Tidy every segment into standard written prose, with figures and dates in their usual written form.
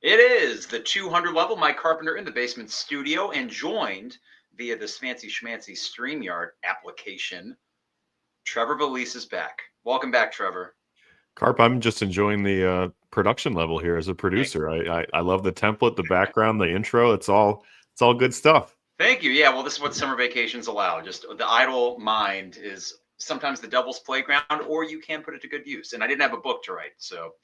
It is the 200 level, Mike Carpenter in the basement studio, and joined via this fancy schmancy StreamYard application. Trevor Vallese is back. Welcome back, Trevor. Carp, I'm just enjoying the production level here as a producer. I love the template, the background, the intro. It's all good stuff. Thank you. Yeah, well, this is what summer vacations allow. Just the idle mind is sometimes the devil's playground, or you can put it to good use. And I didn't have a book to write, so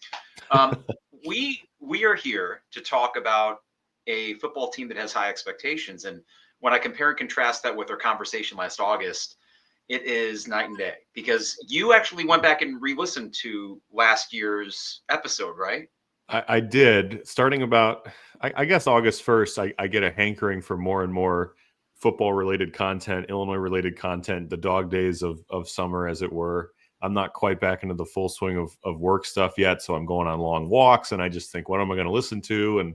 um, we are here to talk about a football team that has high expectations. And when I compare and contrast that with our conversation last August, it is night and day because you actually went back and re-listened to last year's episode, right? I did. Starting about, I guess, August 1st, I get a hankering for more and more football-related content, Illinois-related content, the dog days of summer, as it were. I'm not quite back into the full swing of work stuff yet, so I'm going on long walks, and I just think, what am I going to listen to? And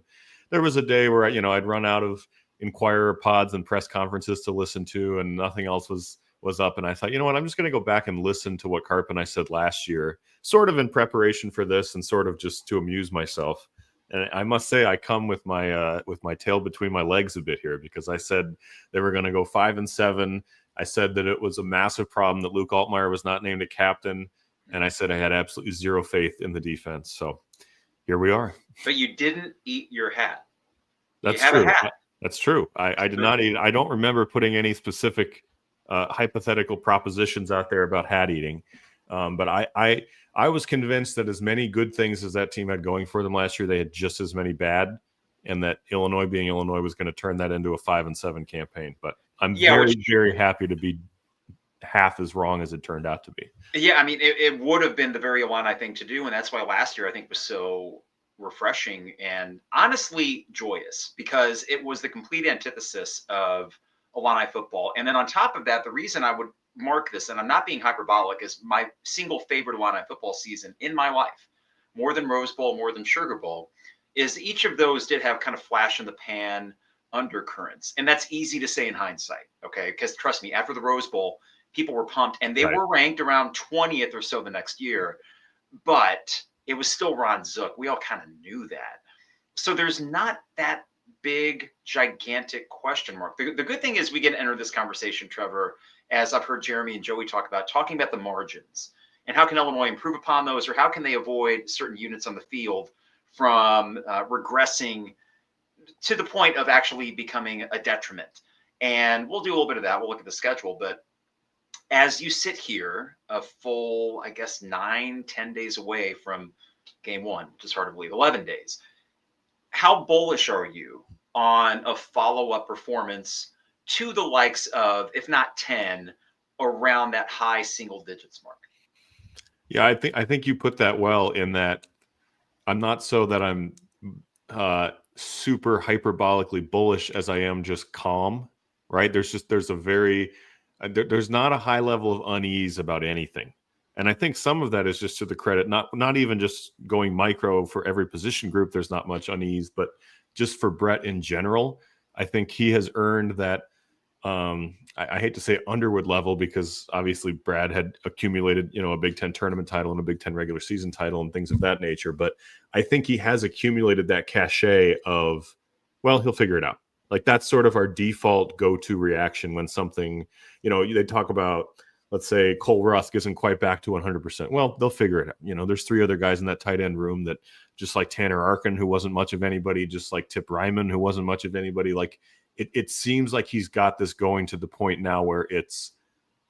there was a day where I'd run out of Inquirer pods and press conferences to listen to, and nothing else was up. And I thought, you know what, I'm just going to go back and listen to what Carp and I said last year, sort of in preparation for this and sort of just to amuse myself. And I must say, I come with my tail between my legs a bit here, because I said they were going to go 5-7. I said that it was a massive problem that Luke Altmaier was not named a captain, and I said I had absolutely zero faith in the defense. So here we are. But you didn't eat your hat. That's true. That's true. I did not eat. I don't remember putting any specific hypothetical propositions out there about hat eating. But I was convinced that as many good things as that team had going for them last year, they had just as many bad, and that Illinois, being Illinois, was going to turn that into a 5-7 campaign. But I'm very happy to be half as wrong as it turned out to be. Yeah, I mean, it would have been the very Illini thing to do, and that's why last year I think was so refreshing and honestly joyous, because it was the complete antithesis of Illini football. And then on top of that, the reason I would mark this, and I'm not being hyperbolic, is my single favorite Illini football season in my life, more than Rose Bowl, more than Sugar Bowl, is each of those did have kind of flash in the pan undercurrents. And that's easy to say in hindsight, okay? Because trust me, after the Rose Bowl, people were pumped, and they were ranked around 20th or so the next year. But it was still Ron Zook. We all kind of knew that. So there's not that big, gigantic question mark. The good thing is we get to enter this conversation, Trevor, as I've heard Jeremy and Joey talking about the margins and how can Illinois improve upon those, or how can they avoid certain units on the field from regressing to the point of actually becoming a detriment. And we'll do a little bit of that. We'll look at the schedule. But as you sit here, a full, I guess, 9-10 days away from game one, which is hard to believe, 11 days, how bullish are you on a follow-up performance to the likes of, if not 10, around that high single digits mark? Yeah, I think you put that well, in that I'm not so that I'm super hyperbolically bullish as I am just calm, right? There's not a high level of unease about anything. And I think some of that is just to the credit, not even just going micro for every position group, there's not much unease, but just for Bret in general. I think he has earned that, I hate to say Underwood level, because obviously Brad had accumulated, a Big Ten tournament title and a Big Ten regular season title and things of that nature. But I think he has accumulated that cachet of, well, he'll figure it out. Like, that's sort of our default go-to reaction when something, they talk about, let's say Cole Rusk isn't quite back to 100%. Well, they'll figure it out. There's three other guys in that tight end room that, just like Tanner Arkin, who wasn't much of anybody, just like Tip Ryman, who wasn't much of anybody. Like, it seems like he's got this going to the point now where it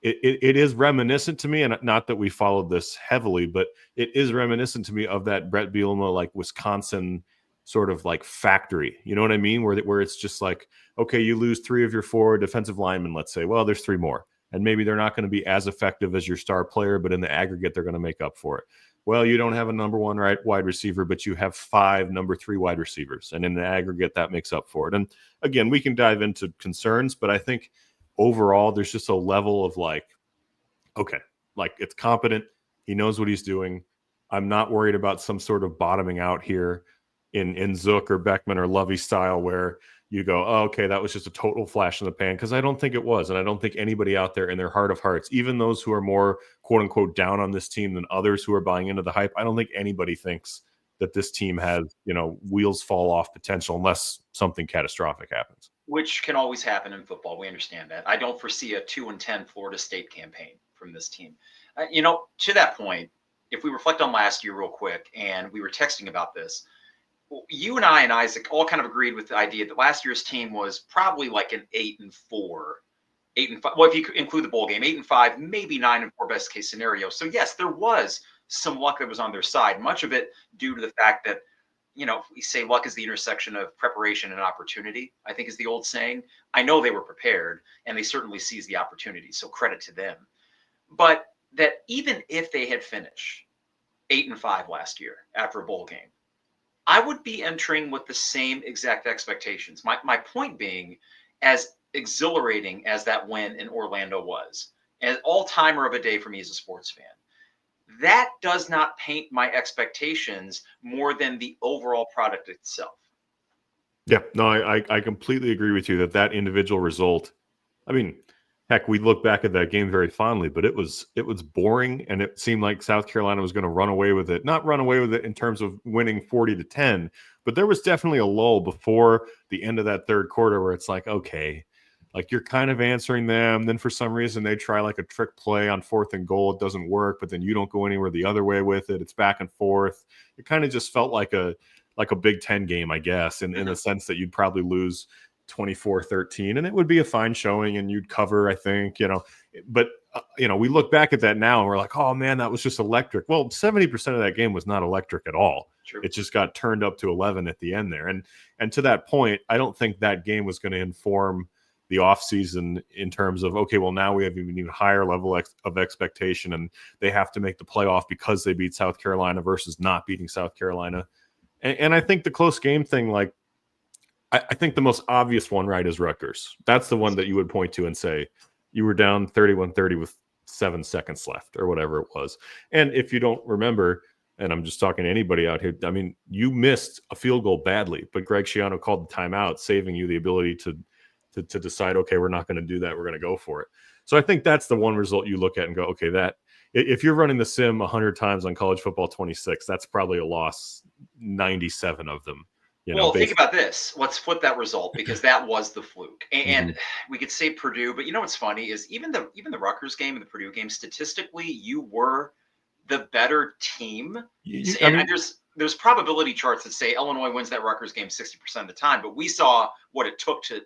is reminiscent to me, and not that we followed this heavily, but it is reminiscent to me of that Bret Bielema, like, Wisconsin sort of like factory. You know what I mean? Where it's just like, okay, you lose 3 of your 4 defensive linemen, let's say. Well, there's 3 more. And maybe they're not going to be as effective as your star player, but in the aggregate, they're going to make up for it. Well, you don't have a number 1 wide receiver, but you have 5 number 3 wide receivers. And in the aggregate, that makes up for it. And again, we can dive into concerns, but I think overall, there's just a level of like, okay, like, it's competent. He knows what he's doing. I'm not worried about some sort of bottoming out here in Zook or Beckman or Lovey style, where you go, oh, okay, that was just a total flash in the pan, because I don't think it was. And I don't think anybody out there in their heart of hearts, even those who are more, quote unquote, down on this team than others who are buying into the hype, I don't think anybody thinks that this team has, wheels fall off potential unless something catastrophic happens. Which can always happen in football. We understand that. I don't foresee a 2-10 Florida State campaign from this team. To that point, if we reflect on last year real quick, and we were texting about this, you and I and Isaac all kind of agreed with the idea that last year's team was probably like an 8-4, 8-5. Well, if you include the bowl game, 8-5, maybe 9-4 best case scenario. So yes, there was some luck that was on their side. Much of it due to the fact that, we say luck is the intersection of preparation and opportunity, I think is the old saying. I know they were prepared and they certainly seized the opportunity. So credit to them. But that even if they had finished 8-5 last year after a bowl game, I would be entering with the same exact expectations. My point being, as exhilarating as that win in Orlando was, an all-timer of a day for me as a sports fan, that does not paint my expectations more than the overall product itself. Yeah, no, I completely agree with you that individual result. I mean, heck, we look back at that game very fondly, but it was boring, and it seemed like South Carolina was going to run away with it. Not run away with it in terms of winning 40-10, but there was definitely a lull before the end of that third quarter where it's like, okay, like you're kind of answering them. Then for some reason they try like a trick play on 4th and goal. It doesn't work, but then you don't go anywhere the other way with it. It's back and forth. It kind of just felt like a Big Ten game, I guess, in the sense that you'd probably lose 24-13, and it would be a fine showing, and you'd cover, I think, But we look back at that now, and we're like, oh man, that was just electric. Well, 70% of that game was not electric at all. True. It just got turned up to 11 at the end there, and to that point, I don't think that game was going to inform the offseason in terms of, okay, well, now we have an even higher level of expectation, and they have to make the playoff because they beat South Carolina versus not beating South Carolina. And I think the close game thing, like, I think the most obvious one, right, is Rutgers. That's the one that you would point to and say, you were down 31-30 with 7 seconds left or whatever it was. And if you don't remember, and I'm just talking to anybody out here, I mean, you missed a field goal badly, but Greg Schiano called the timeout, saving you the ability to decide, okay, we're not going to do that. We're going to go for it. So I think that's the one result you look at and go, okay, that if you're running the sim 100 times on College Football 26, that's probably a loss 97 of them. Think about this. Let's flip that result, because that was the fluke. And we could say Purdue, but what's funny is even the Rutgers game and the Purdue game, statistically, you were the better team. There's probability charts that say Illinois wins that Rutgers game 60% of the time, but we saw what it took to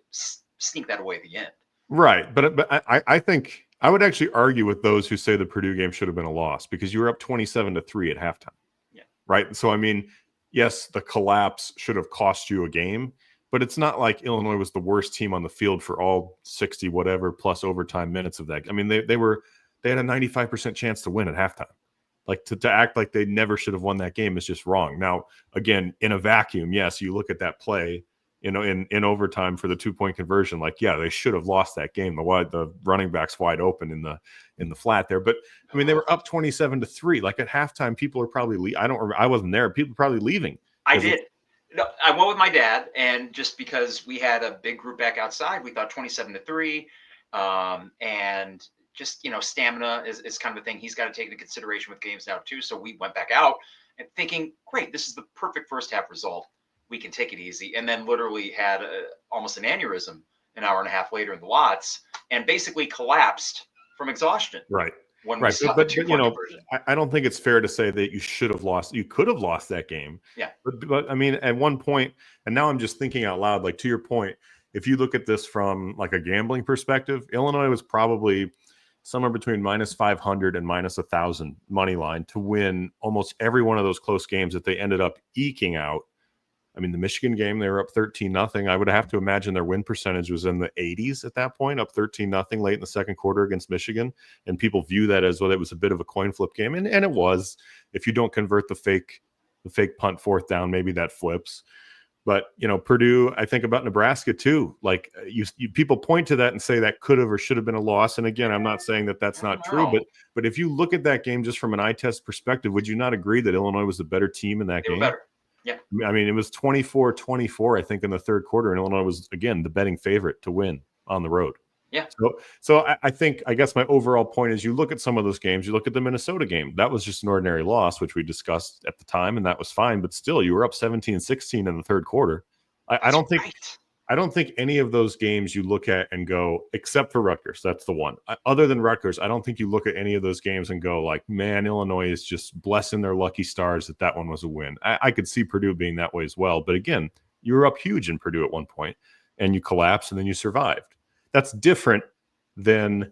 sneak that away at the end. Right. But I think I would actually argue with those who say the Purdue game should have been a loss, because you were up 27-3 at halftime. Yeah. Right. So, I mean, yes, the collapse should have cost you a game, but it's not like Illinois was the worst team on the field for all 60 whatever plus overtime minutes of that. I mean, they had a 95% chance to win at halftime. Like to act like they never should have won that game is just wrong. Now, again, in a vacuum, yes, you look at that play, in overtime for the 2-point conversion, like, yeah, they should have lost that game. The running back's wide open in the flat there. But I mean, they were up 27-3. Like at halftime, people are probably I wasn't there. People are probably leaving. I did. No, I went with my dad, and just because we had a big group back outside, we thought 27-3, and just stamina is kind of a thing he's got to take into consideration with games now too. So we went back out and thinking, great, this is the perfect first half result. We can take it easy, and then literally had almost an aneurysm an hour and a half later in the lots, and basically collapsed from exhaustion. Right. When we saw the 2-point conversion. I don't think it's fair to say that you should have lost. You could have lost that game. Yeah. But I mean, at one point, and now I'm just thinking out loud, like to your point, if you look at this from like a gambling perspective, Illinois was probably somewhere between -500 and -1,000 money line to win almost every one of those close games that they ended up eking out. I mean, the Michigan game, they were up 13-0. I would have to imagine their win percentage was in the 80s at that point, up 13-0 late in the second quarter against Michigan. And people view that as, well, it was a bit of a coin flip game. And it was. If you don't convert the fake punt 4th down, maybe that flips. But, Purdue, I think about Nebraska too. Like you people point to that and say that could have or should have been a loss. And again, I'm not saying that that's not true, but if you look at that game just from an eye test perspective, would you not agree that Illinois was the better team in that game? Better. Yeah. I mean, it was 24-24, I think, in the third quarter, and Illinois was, again, the betting favorite to win on the road. Yeah. So I think, I guess my overall point is, you look at some of those games, you look at the Minnesota game, that was just an ordinary loss, which we discussed at the time, and that was fine. But still, you were up 17-16 in the third quarter. I That's don't think right. I don't think any of those games you look at and go, except for Rutgers, that's the one. Other than Rutgers, I don't think you look at any of those games and go like, man, Illinois is just blessing their lucky stars that one was a win. I could see Purdue being that way as well. But again, you were up huge in Purdue at one point, and you collapsed, and then you survived. That's different than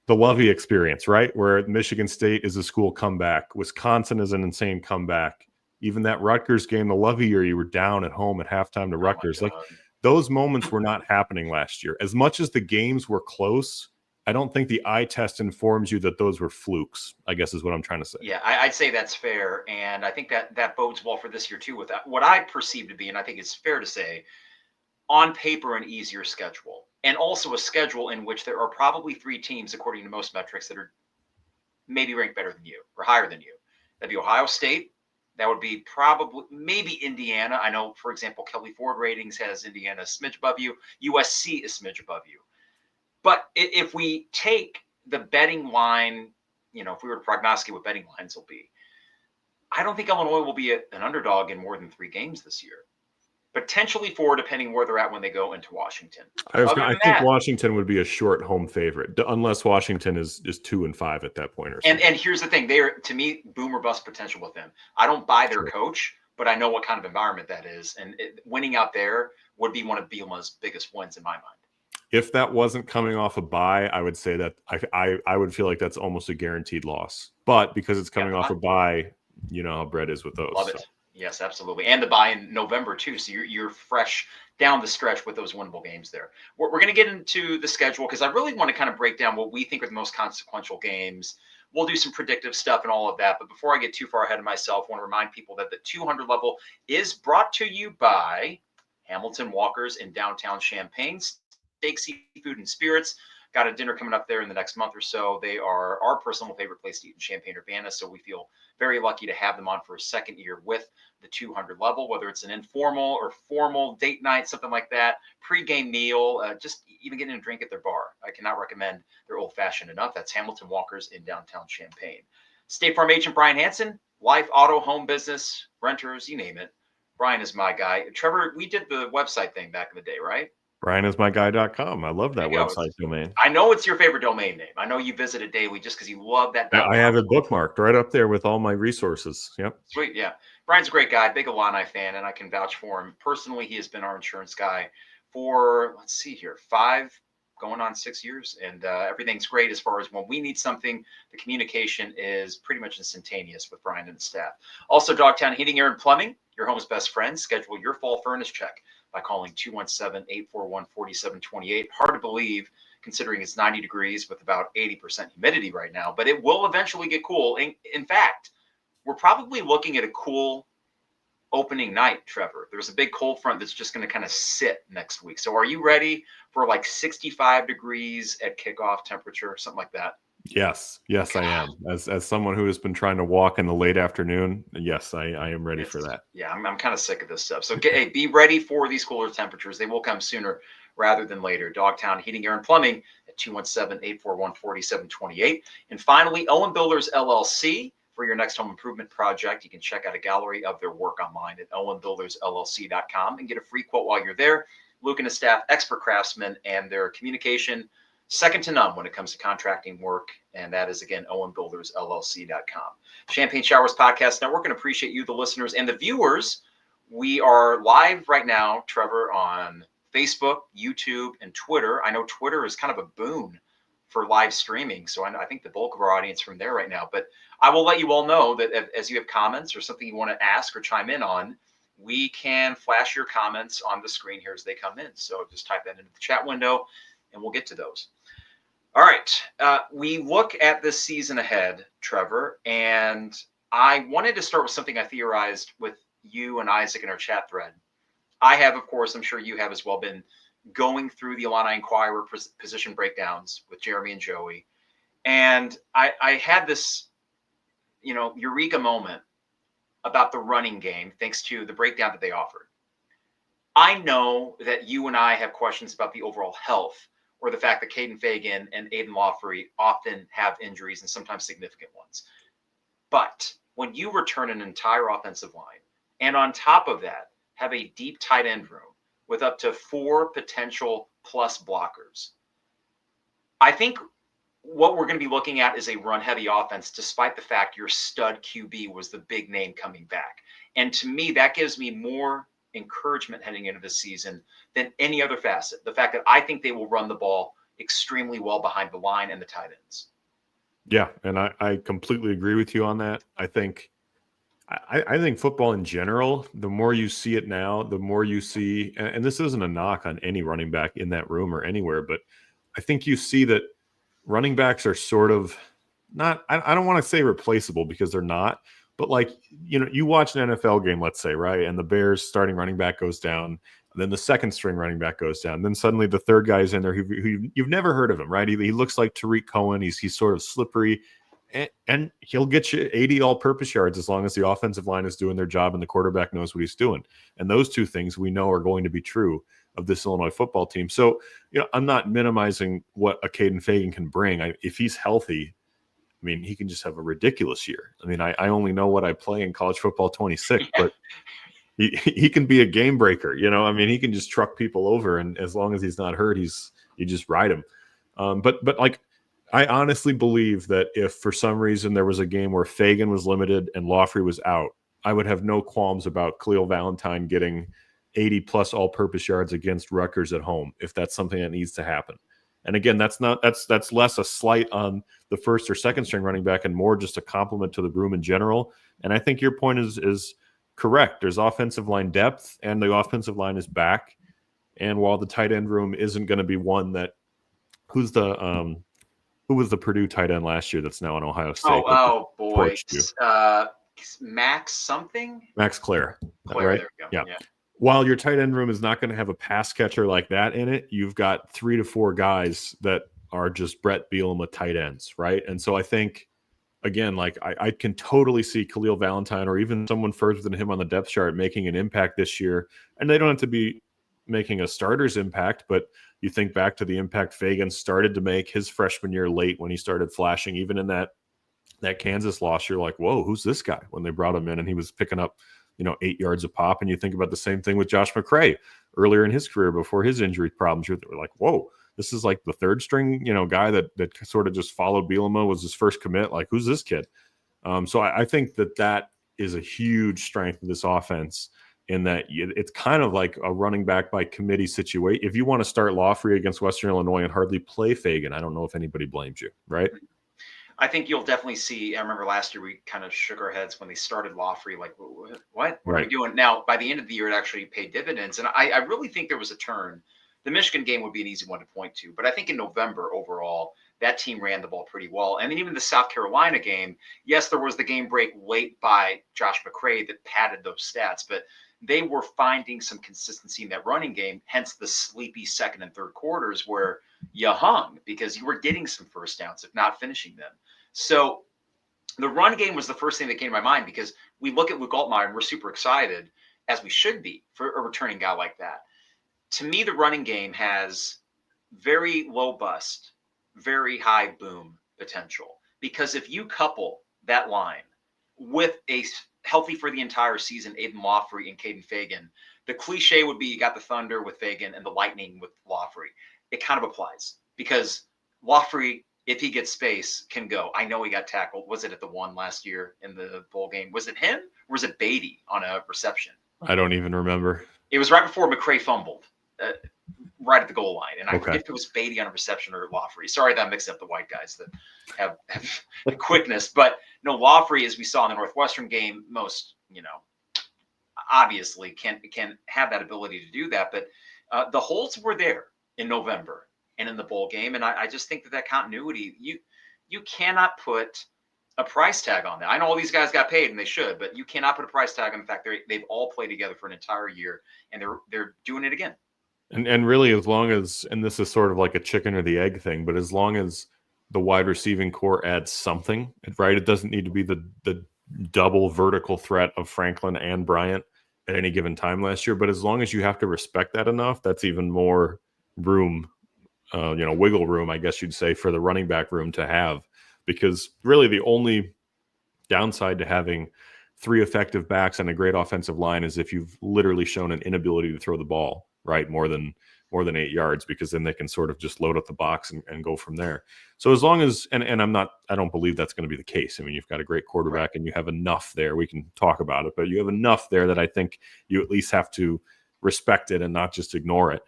the Lovey experience, right? Where Michigan State is a school comeback. Wisconsin is an insane comeback. Even that Rutgers game, the Lovey year, you were down at home at halftime to Oh my Rutgers. Like, God. those moments were not happening last year. As much as the games were close, I don't think the eye test informs you that those were flukes, I guess is what I'm trying to say. Yeah, I'd say that's fair, and I think that bodes well for this year too. With what I perceive to be, and I think it's fair to say, on paper, an easier schedule, and also a schedule in which there are probably three teams, according to most metrics, that are maybe ranked better than you or higher than you. That'd be Ohio State. That would be probably maybe Indiana. I know, for example, Kelly Ford ratings has Indiana a smidge above you. USC is smidge above you. But if we take the betting line, if we were to prognosticate what betting lines will be, I don't think Illinois will be an underdog in more than 3 games this year. Potentially 4, depending where they're at when they go into Washington. I think Washington would be a short home favorite, unless Washington is 2-5 at that point or something. And here's the thing: they're, to me, boom or bust potential with them. I don't buy their Sure. coach, but I know what kind of environment that is, and winning out there would be one of Bielema's biggest wins in my mind. If that wasn't coming off a bye, I would say that I would feel like that's almost a guaranteed loss. But because it's coming off a bye, you know how Bret is with those. Love it. Yes, absolutely. And the bye in November too, so you're fresh down the stretch with those winnable games there. We're going to get into the schedule because I really want to kind of break down what we think are the most consequential games. We'll do some predictive stuff and all of that. But before I get too far ahead of myself, I want to remind people that the 200 level is brought to you by Hamilton Walkers in downtown Champaign. Steak, seafood, and spirits. Got a dinner coming up there in the next month or so. They are our personal favorite place to eat in Champaign-Urbana, so we feel very lucky to have them on for a second year with the 200 level, whether it's an informal or formal date night, something like that, pre-game meal, just even getting a drink at their bar. I cannot recommend their old-fashioned enough. That's Hamilton Walkers in downtown Champaign. State Farm agent Brian Hansen, life, auto, home business, renters, you name it. Brian is my guy. Trevor, we did the website thing back in the day, right? BrianIsMyGuy.com. I love that website domain. I know it's your favorite domain name. I know you visit it daily just because you love that. I have it bookmarked right up there with all my resources. Yep. Sweet. Yeah. Brian's a great guy, big Illini fan, and I can vouch for him. Personally, he has been our insurance guy for, let's see here, 5 going on 6 years. And everything's great as far as when we need something, the communication is pretty much instantaneous with Brian and the staff. Also, Dogtown Heating, Air, and Plumbing, your home's best friend. Schedule your fall furnace check by calling 217-841-4728. Hard to believe, considering it's 90 degrees with about 80% humidity right now, but it will eventually get cool. In fact, we're probably looking at a cool opening night, Trevor. There's a big cold front that's just going to kind of sit next week. So are you ready for like 65 degrees at kickoff temperature, something like that? Yes, I am. As someone who has been trying to walk in the late afternoon, yes, I am ready for that. Yeah, I'm kind of sick of this stuff. So be ready for these cooler temperatures. They will come sooner rather than later. Dogtown Heating, Air, and Plumbing at 217-841-4728. And finally, Owen Builders LLC. For your next home improvement project, you can check out a gallery of their work online at owenbuildersllc.com and get a free quote while you're there. Luke and his staff, expert craftsmen, and their communication second to none when it comes to contracting work. And that is, again, owenbuildersllc.com. Champagne Showers Podcast Network, and appreciate you, the listeners and the viewers. We are live right now, Trevor, on Facebook, YouTube, and Twitter. I know Twitter is kind of a boon for live streaming, so I think the bulk of our audience from there right now. But I will let you all know that as you have comments or something you want to ask or chime in on, we can flash your comments on the screen here as they come in. So just type that into the chat window, and we'll get to those. All right. We look at this season ahead, Trevor, and I wanted to start with something I theorized with you and Isaac in our chat thread. I have, of course, I'm sure you have as well, been going through the Illini Inquirer position breakdowns with Jeremy and Joey. And I had this, eureka moment about the running game, thanks to the breakdown that they offered. I know that you and I have questions about the overall health or the fact that Caden Fagan and Aiden Lawfrey often have injuries and sometimes significant ones. But when you return an entire offensive line and on top of that have a deep tight end room with up to 4 potential plus blockers, I think what we're going to be looking at is a run-heavy offense, despite the fact your stud QB was the big name coming back. And to me, that gives me more encouragement heading into this season than any other facet. The fact that I think they will run the ball extremely well behind the line and the tight ends. Yeah, and I completely agree with you on that. I think football in general, the more you see it now, the more you see, and this isn't a knock on any running back in that room or anywhere, but I think you see that running backs are sort of not, I don't want to say replaceable because they're not, but like, you watch an NFL game, let's say, right? And the Bears starting running back goes down. Then the second string running back goes down. Then suddenly the third guy's in there who you've never heard of him, right? He looks like Tariq Cohen. He's sort of slippery, and he'll get you 80 all-purpose yards as long as the offensive line is doing their job and the quarterback knows what he's doing. And those two things we know are going to be true of this Illinois football team. So, I'm not minimizing what a Caden Fagan can bring. If he's healthy, I mean, he can just have a ridiculous year. I mean, I only know what I play in college football 26, but he can be a game breaker, I mean, he can just truck people over, and as long as he's not hurt, you just ride him. But like, I honestly believe that if for some reason there was a game where Fagan was limited and Lawfrey was out, I would have no qualms about Khalil Valentine getting 80 plus all-purpose yards against Rutgers at home, if that's something that needs to happen. And again, that's less a slight on the first or second string running back and more just a compliment to the room in general. And I think your point is correct. There's offensive line depth, and the offensive line is back. And while the tight end room isn't going to be one that, who was the Purdue tight end last year that's now in Ohio State? Oh boy, Max something. Max Clare, right? There we go. Yeah. While your tight end room is not going to have a pass catcher like that in it, you've got 3 to 4 guys that are just Bret Bielema tight ends, right? And so I think, again, like I can totally see Khalil Valentine or even someone further than him on the depth chart making an impact this year. And they don't have to be making a starter's impact, but you think back to the impact Fagan started to make his freshman year late when he started flashing. Even in that Kansas loss, you're like, whoa, who's this guy? When they brought him in and he was picking up 8 yards a pop. And you think about the same thing with Josh McCray earlier in his career before his injury problems. You're like, whoa, this is like the third string, guy that sort of just followed Bielema, was his first commit. Like, who's this kid? So I think that is a huge strength of this offense, in that it's kind of like a running back by committee situation. If you want to start Lawfrey against Western Illinois and hardly play Fagan, I don't know if anybody blames you, right? I think you'll definitely see. I remember last year we kind of shook our heads when they started Lawfrey, like, what are we doing? Now, by the end of the year, it actually paid dividends. And I really think there was a turn. The Michigan game would be an easy one to point to. But I think in November overall, that team ran the ball pretty well. And then even the South Carolina game, yes, there was the game break late by Josh McCray that padded those stats. But they were finding some consistency in that running game, hence the sleepy second and third quarters where you hung because you were getting some first downs, if not finishing them. So the run game was the first thing that came to my mind, because we look at Luke Altmaier and we're super excited, as we should be, for a returning guy like that. To me, the running game has very low bust, very high boom potential, because if you couple that line with a healthy for the entire season Aiden Lawfrey and Caden Fagan, the cliche would be you got the thunder with Fagan and the lightning with Lawfrey. It kind of applies, because Lawfrey, if he gets space, can go. I know he got tackled. Was it at the one last year in the bowl game? Was it him, or was it Beatty on a reception? I don't even remember. It was right before McCray fumbled, right at the goal line. And I forget if it was Beatty on a reception or Lawfrey. Sorry that I mixed up the white guys that have the quickness. But no, Lawfrey, as we saw in the Northwestern game, most, obviously can have that ability to do that. But the holes were there in November and in the bowl game. And I just think that continuity, you cannot put a price tag on that. I know all these guys got paid, and they should, but you cannot put a price tag on the fact they've all played together for an entire year, and they're doing it again. And really, as long as, and this is sort of like a chicken or the egg thing, but as long as the wide receiving core adds something, right? It doesn't need to be the double vertical threat of Franklin and Bryant at any given time last year. But as long as you have to respect that enough, that's even more room wiggle room, I guess you'd say, for the running back room to have, because really the only downside to having 3 effective backs and a great offensive line is if you've literally shown an inability to throw the ball, right, more than 8 yards, because then they can sort of just load up the box and go from there. So as long as, and I don't believe that's going to be the case. I mean, you've got a great quarterback and you have enough there. We can talk about it, but you have enough there that I think you at least have to respect it and not just ignore it.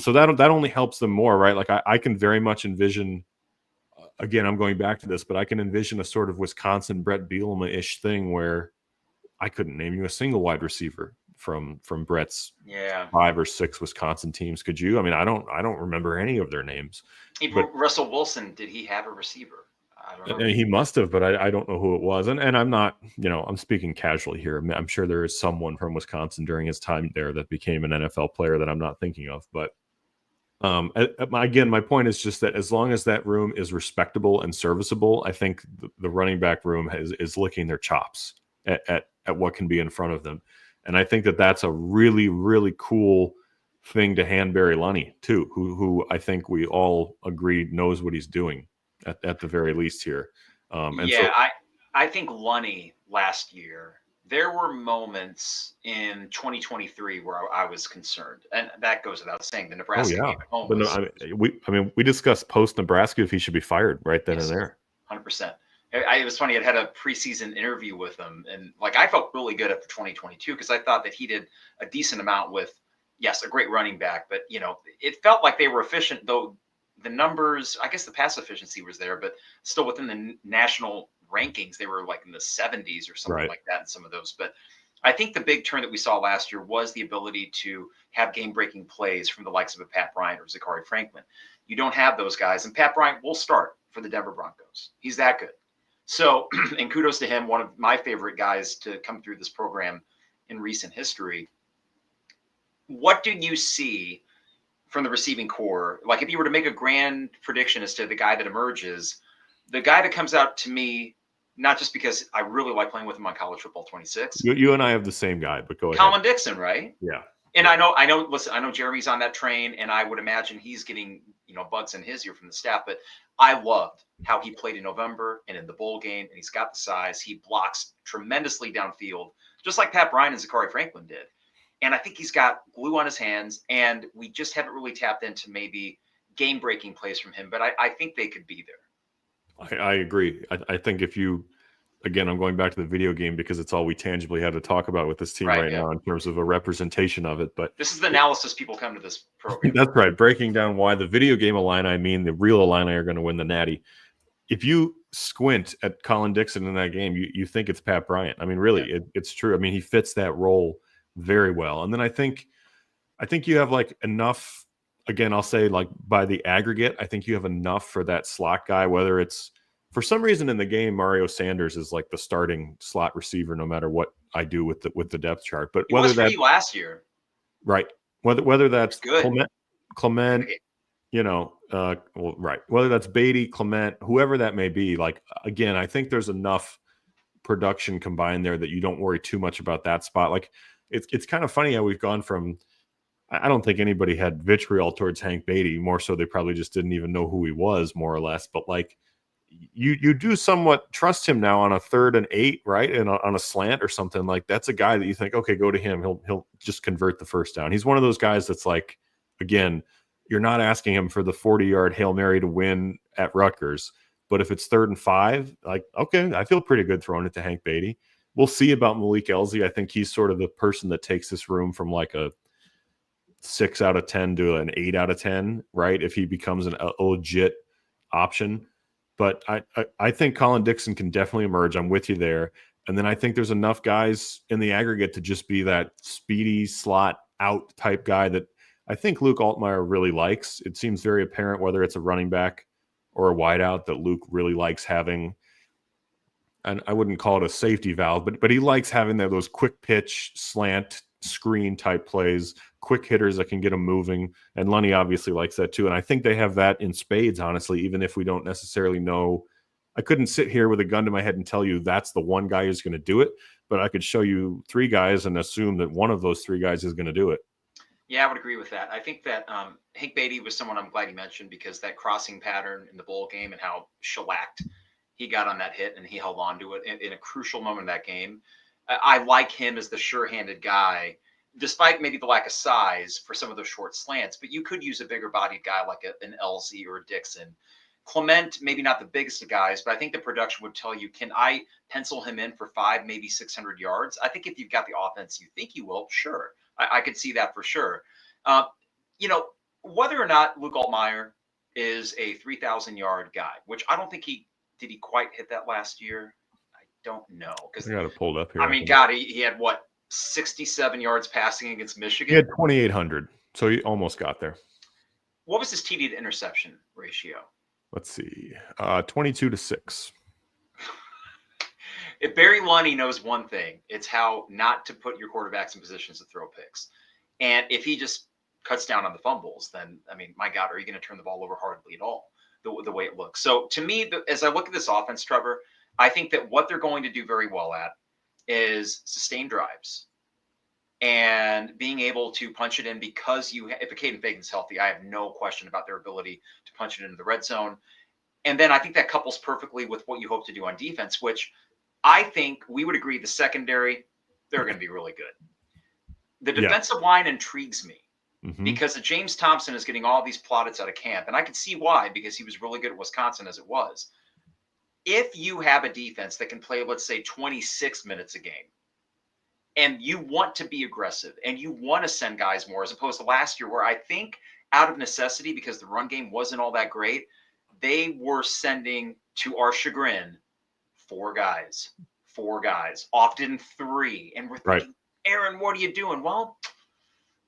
So that only helps them more, right? Like I can very much envision, again, I'm going back to this, but I can envision a sort of Wisconsin Bret Bielema-ish thing where I couldn't name you a single wide receiver from Brett's 5 or 6 Wisconsin teams. Could you? I mean, I don't remember any of their names. But Russell Wilson, did he have a receiver? I don't know. He must have, but I don't know who it was. And I'm not, I'm speaking casually here. I'm sure there is someone from Wisconsin during his time there that became an NFL player that I'm not thinking of. But again, my point is just that as long as that room is respectable and serviceable, I think the running back room is licking their chops at what can be in front of them. And I think that that's a really, really cool thing to hand Barry Lunny too, who I think we all agreed knows what he's doing at the very least here. I think Lunny last year, there were moments in 2023 where I was concerned, and that goes without saying. The Nebraska game at home. But we discussed post Nebraska if he should be fired right then and there. 100%. It was funny. I'd had a preseason interview with him, and I felt really good after 2022 because I thought that he did a decent amount with, yes, a great running back, but it felt like they were efficient, though the numbers, I guess the pass efficiency was there, but still within the national rankings, they were like in the 70s or something like that in some of those. But I think the big turn that we saw last year was the ability to have game-breaking plays from the likes of a Pat Bryant or Zachary Franklin. You don't have those guys, and Pat Bryant will start for the Denver Broncos. He's that good. So, and kudos to him, one of my favorite guys to come through this program in recent history. What do you see from the receiving core? Like if you were to make a grand prediction as to the guy that emerges, the guy that comes out to me, not just because I really like playing with him on College Football 26. You and I have the same guy, but go ahead. Colin Dixon, right? Yeah. And I know Jeremy's on that train, and I would imagine he's getting, bugs in his ear from the staff, but I loved how he played in November and in the bowl game, and he's got the size. He blocks tremendously downfield, just like Pat Bryant and Zachary Franklin did. And I think he's got glue on his hands, and we just haven't really tapped into maybe game-breaking plays from him, but I think they could be there. I agree. I think if you, again, I'm going back to the video game because it's all we tangibly had to talk about with this team right now in terms of a representation of it. But this is the analysis people come to this program. That's right. Breaking down why the video game Illini mean the real Illini are going to win the Natty. If you squint at Colin Dixon in that game, you think it's Pat Bryant. I mean, really, it's true. I mean, he fits that role very well. And then I think you have like enough. Again, I'll say like by the aggregate, I think you have enough for that slot guy, whether it's for some reason in the game, Mario Sanders is like the starting slot receiver, no matter what I do with the depth chart. But whether that's last year, right? Whether that's good. Clement, right. Whether that's Beatty, Clement, whoever that may be. Like again, I think there's enough production combined there that you don't worry too much about that spot. Like it's kind of funny how we've gone from. I don't think anybody had vitriol towards Hank Beatty. More so, they probably just didn't even know who he was, more or less. But like, you do somewhat trust him now on a 3rd and 8, right? And on a slant or something. Like that's a guy that you think, okay, go to him. He'll just convert the first down. He's one of those guys that's like, again, you're not asking him for the 40-yard Hail Mary to win at Rutgers. But if it's 3rd and 5, like, okay, I feel pretty good throwing it to Hank Beatty. We'll see about Malik Elzy. I think he's sort of the person that takes this room from like a 6 out of 10 to an 8 out of 10, right? If he becomes a legit option. But I think Colin Dixon can definitely emerge. I'm with you there. And then I think there's enough guys in the aggregate to just be that speedy slot out type guy that I think Luke Altmaier really likes. It seems very apparent whether it's a running back or a wideout that Luke really likes having. And I wouldn't call it a safety valve, but he likes having those quick pitch slant screen type plays, quick hitters that can get them moving. And Lunny obviously likes that too. And I think they have that in spades, honestly, even if we don't necessarily know. I couldn't sit here with a gun to my head and tell you that's the one guy who's going to do it, but I could show you 3 guys and assume that one of those 3 guys is going to do it. Yeah, I would agree with that. I think that Hank Beatty was someone I'm glad you mentioned, because that crossing pattern in the bowl game and how shellacked he got on that hit and he held on to it in a crucial moment of that game. I like him as the sure-handed guy, despite maybe the lack of size for some of those short slants. But you could use a bigger-bodied guy like an LZ or a Dixon. Clement, maybe not the biggest of guys, but I think the production would tell you, can I pencil him in for 5, maybe 600 yards? I think if you've got the offense you think you will, sure. I could see that for sure. Uh, you know, whether or not Luke Altmaier is a 3,000-yard guy, which I don't think did he quite hit that last year? I don't know, because I got it pulled up here. I mean, God, he had what, 67 yards passing against Michigan? He had 2,800, so he almost got there. What was his TD to interception ratio? Let's see, 22-6. If Barry Lunny knows one thing, it's how not to put your quarterbacks in positions to throw picks. And if he just cuts down on the fumbles, then, I mean, my God, are you going to turn the ball over hardly at all, the way it looks? So to me, as I look at this offense, Trevor, I think that what they're going to do very well at is sustain drives and being able to punch it in, because if a Caden Fagan's healthy, I have no question about their ability to punch it into the red zone. And then I think that couples perfectly with what you hope to do on defense, which I think we would agree the secondary, they're going to be really good. The defensive line intrigues me because James Thompson is getting all these plaudits out of camp. And I can see why, because he was really good at Wisconsin as it was. If you have a defense that can play, let's say, 26 minutes a game, and you want to be aggressive and you want to send guys more, as opposed to last year, where I think out of necessity, because the run game wasn't all that great, they were sending, to our chagrin, 4 guys, often 3. And we're thinking, Aaron, what are you doing? Well,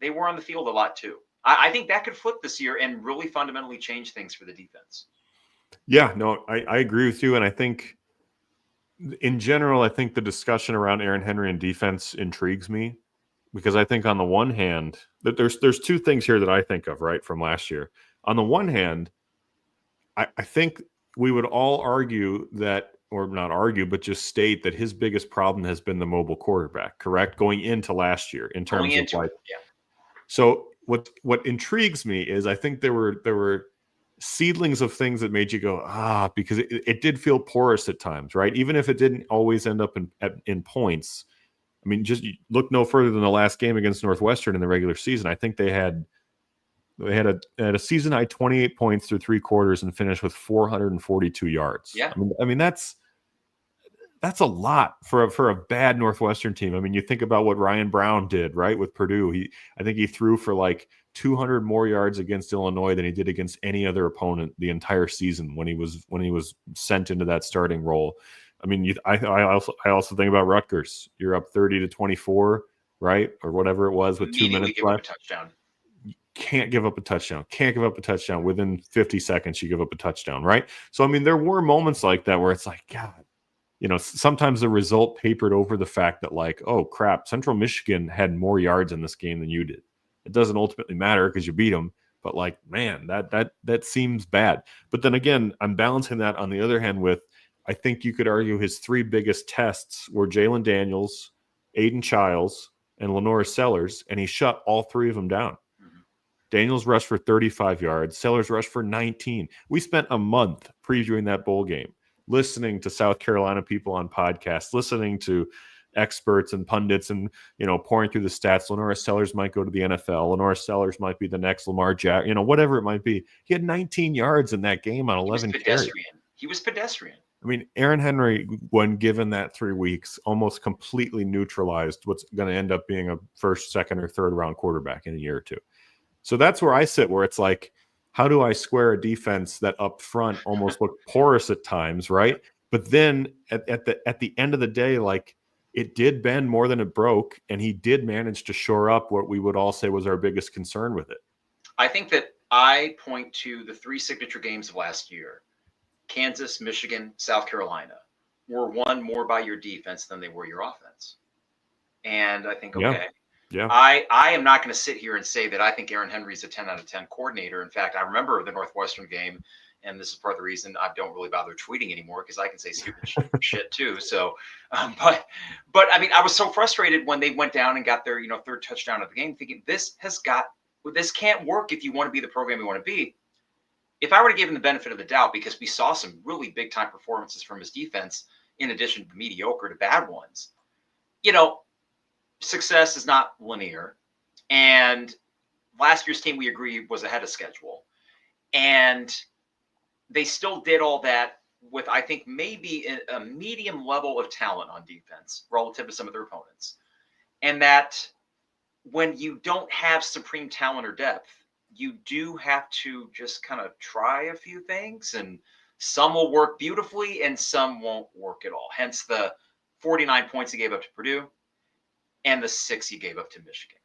they were on the field a lot too. I think that could flip this year and really fundamentally change things for the defense. Yeah, no, I agree with you. And I think in general, I think the discussion around Aaron Henry and defense intrigues me, because I think on the one hand that there's 2 things here that I think of, right, from last year. On the one hand, I think we would all argue that, or not argue, but just state that his biggest problem has been the mobile quarterback, correct? Going into last year in terms of like, So what intrigues me is I think there were seedlings of things that made you go, because it did feel porous at times, right? Even if it didn't always end up in points. I mean, just look no further than the last game against Northwestern in the regular season. I think they had a season high 28 points through 3 quarters and finished with 442 yards. Yeah. I mean that's a lot for a bad Northwestern team. I mean, you think about what Ryan Brown did, right, with Purdue. I think he threw for like 200 more yards against Illinois than he did against any other opponent the entire season when he was sent into that starting role. I mean, I also think about Rutgers. You're up 30-24, right, or whatever it was with 2 minutes left. Touchdown. Can't give up a touchdown. Can't give up a touchdown. Within 50 seconds, you give up a touchdown, right? So, I mean, there were moments like that where it's like, God, sometimes the result papered over the fact that, like, oh, crap, Central Michigan had more yards in this game than you did. It doesn't ultimately matter because you beat them. But, like, man, that seems bad. But then again, I'm balancing that on the other hand with, I think you could argue his 3 biggest tests were Jalen Daniels, Aiden Childs, and Lenora Sellers, and he shut all 3 of them down. Daniels rushed for 35 yards. Sellers rushed for 19. We spent a month previewing that bowl game, listening to South Carolina people on podcasts, listening to experts and pundits and, pouring through the stats. Lenora Sellers might go to the NFL. Lenora Sellers might be the next Lamar Jackson, whatever it might be. He had 19 yards in that game on 11 carries. He was pedestrian. I mean, Aaron Henry, when given that 3 weeks, almost completely neutralized what's going to end up being a first, second, or third round quarterback in a year or 2. So that's where I sit, where it's like, how do I square a defense that up front almost looked porous at times, right? But then at the end of the day, like, it did bend more than it broke, and he did manage to shore up what we would all say was our biggest concern with it. I think that I point to the 3 signature games of last year. Kansas, Michigan, South Carolina were won more by your defense than they were your offense. And I think, okay. Yeah. I am not going to sit here and say that I think Aaron Henry's a 10 out of 10 coordinator. In fact, I remember the Northwestern game, and this is part of the reason I don't really bother tweeting anymore, because I can say stupid shit too. So, but I mean, I was so frustrated when they went down and got their third touchdown of the game, thinking this can't work if you want to be the program you want to be. If I were to give him the benefit of the doubt, because we saw some really big time performances from his defense, in addition to the mediocre to bad ones, success is not linear. And last year's team, we agree, was ahead of schedule. And they still did all that with, I think, maybe a medium level of talent on defense relative to some of their opponents. And that when you don't have supreme talent or depth, you do have to just kind of try a few things, and some will work beautifully and some won't work at all. Hence the 49 points he gave up to Purdue and the 6 he gave up to Michigan.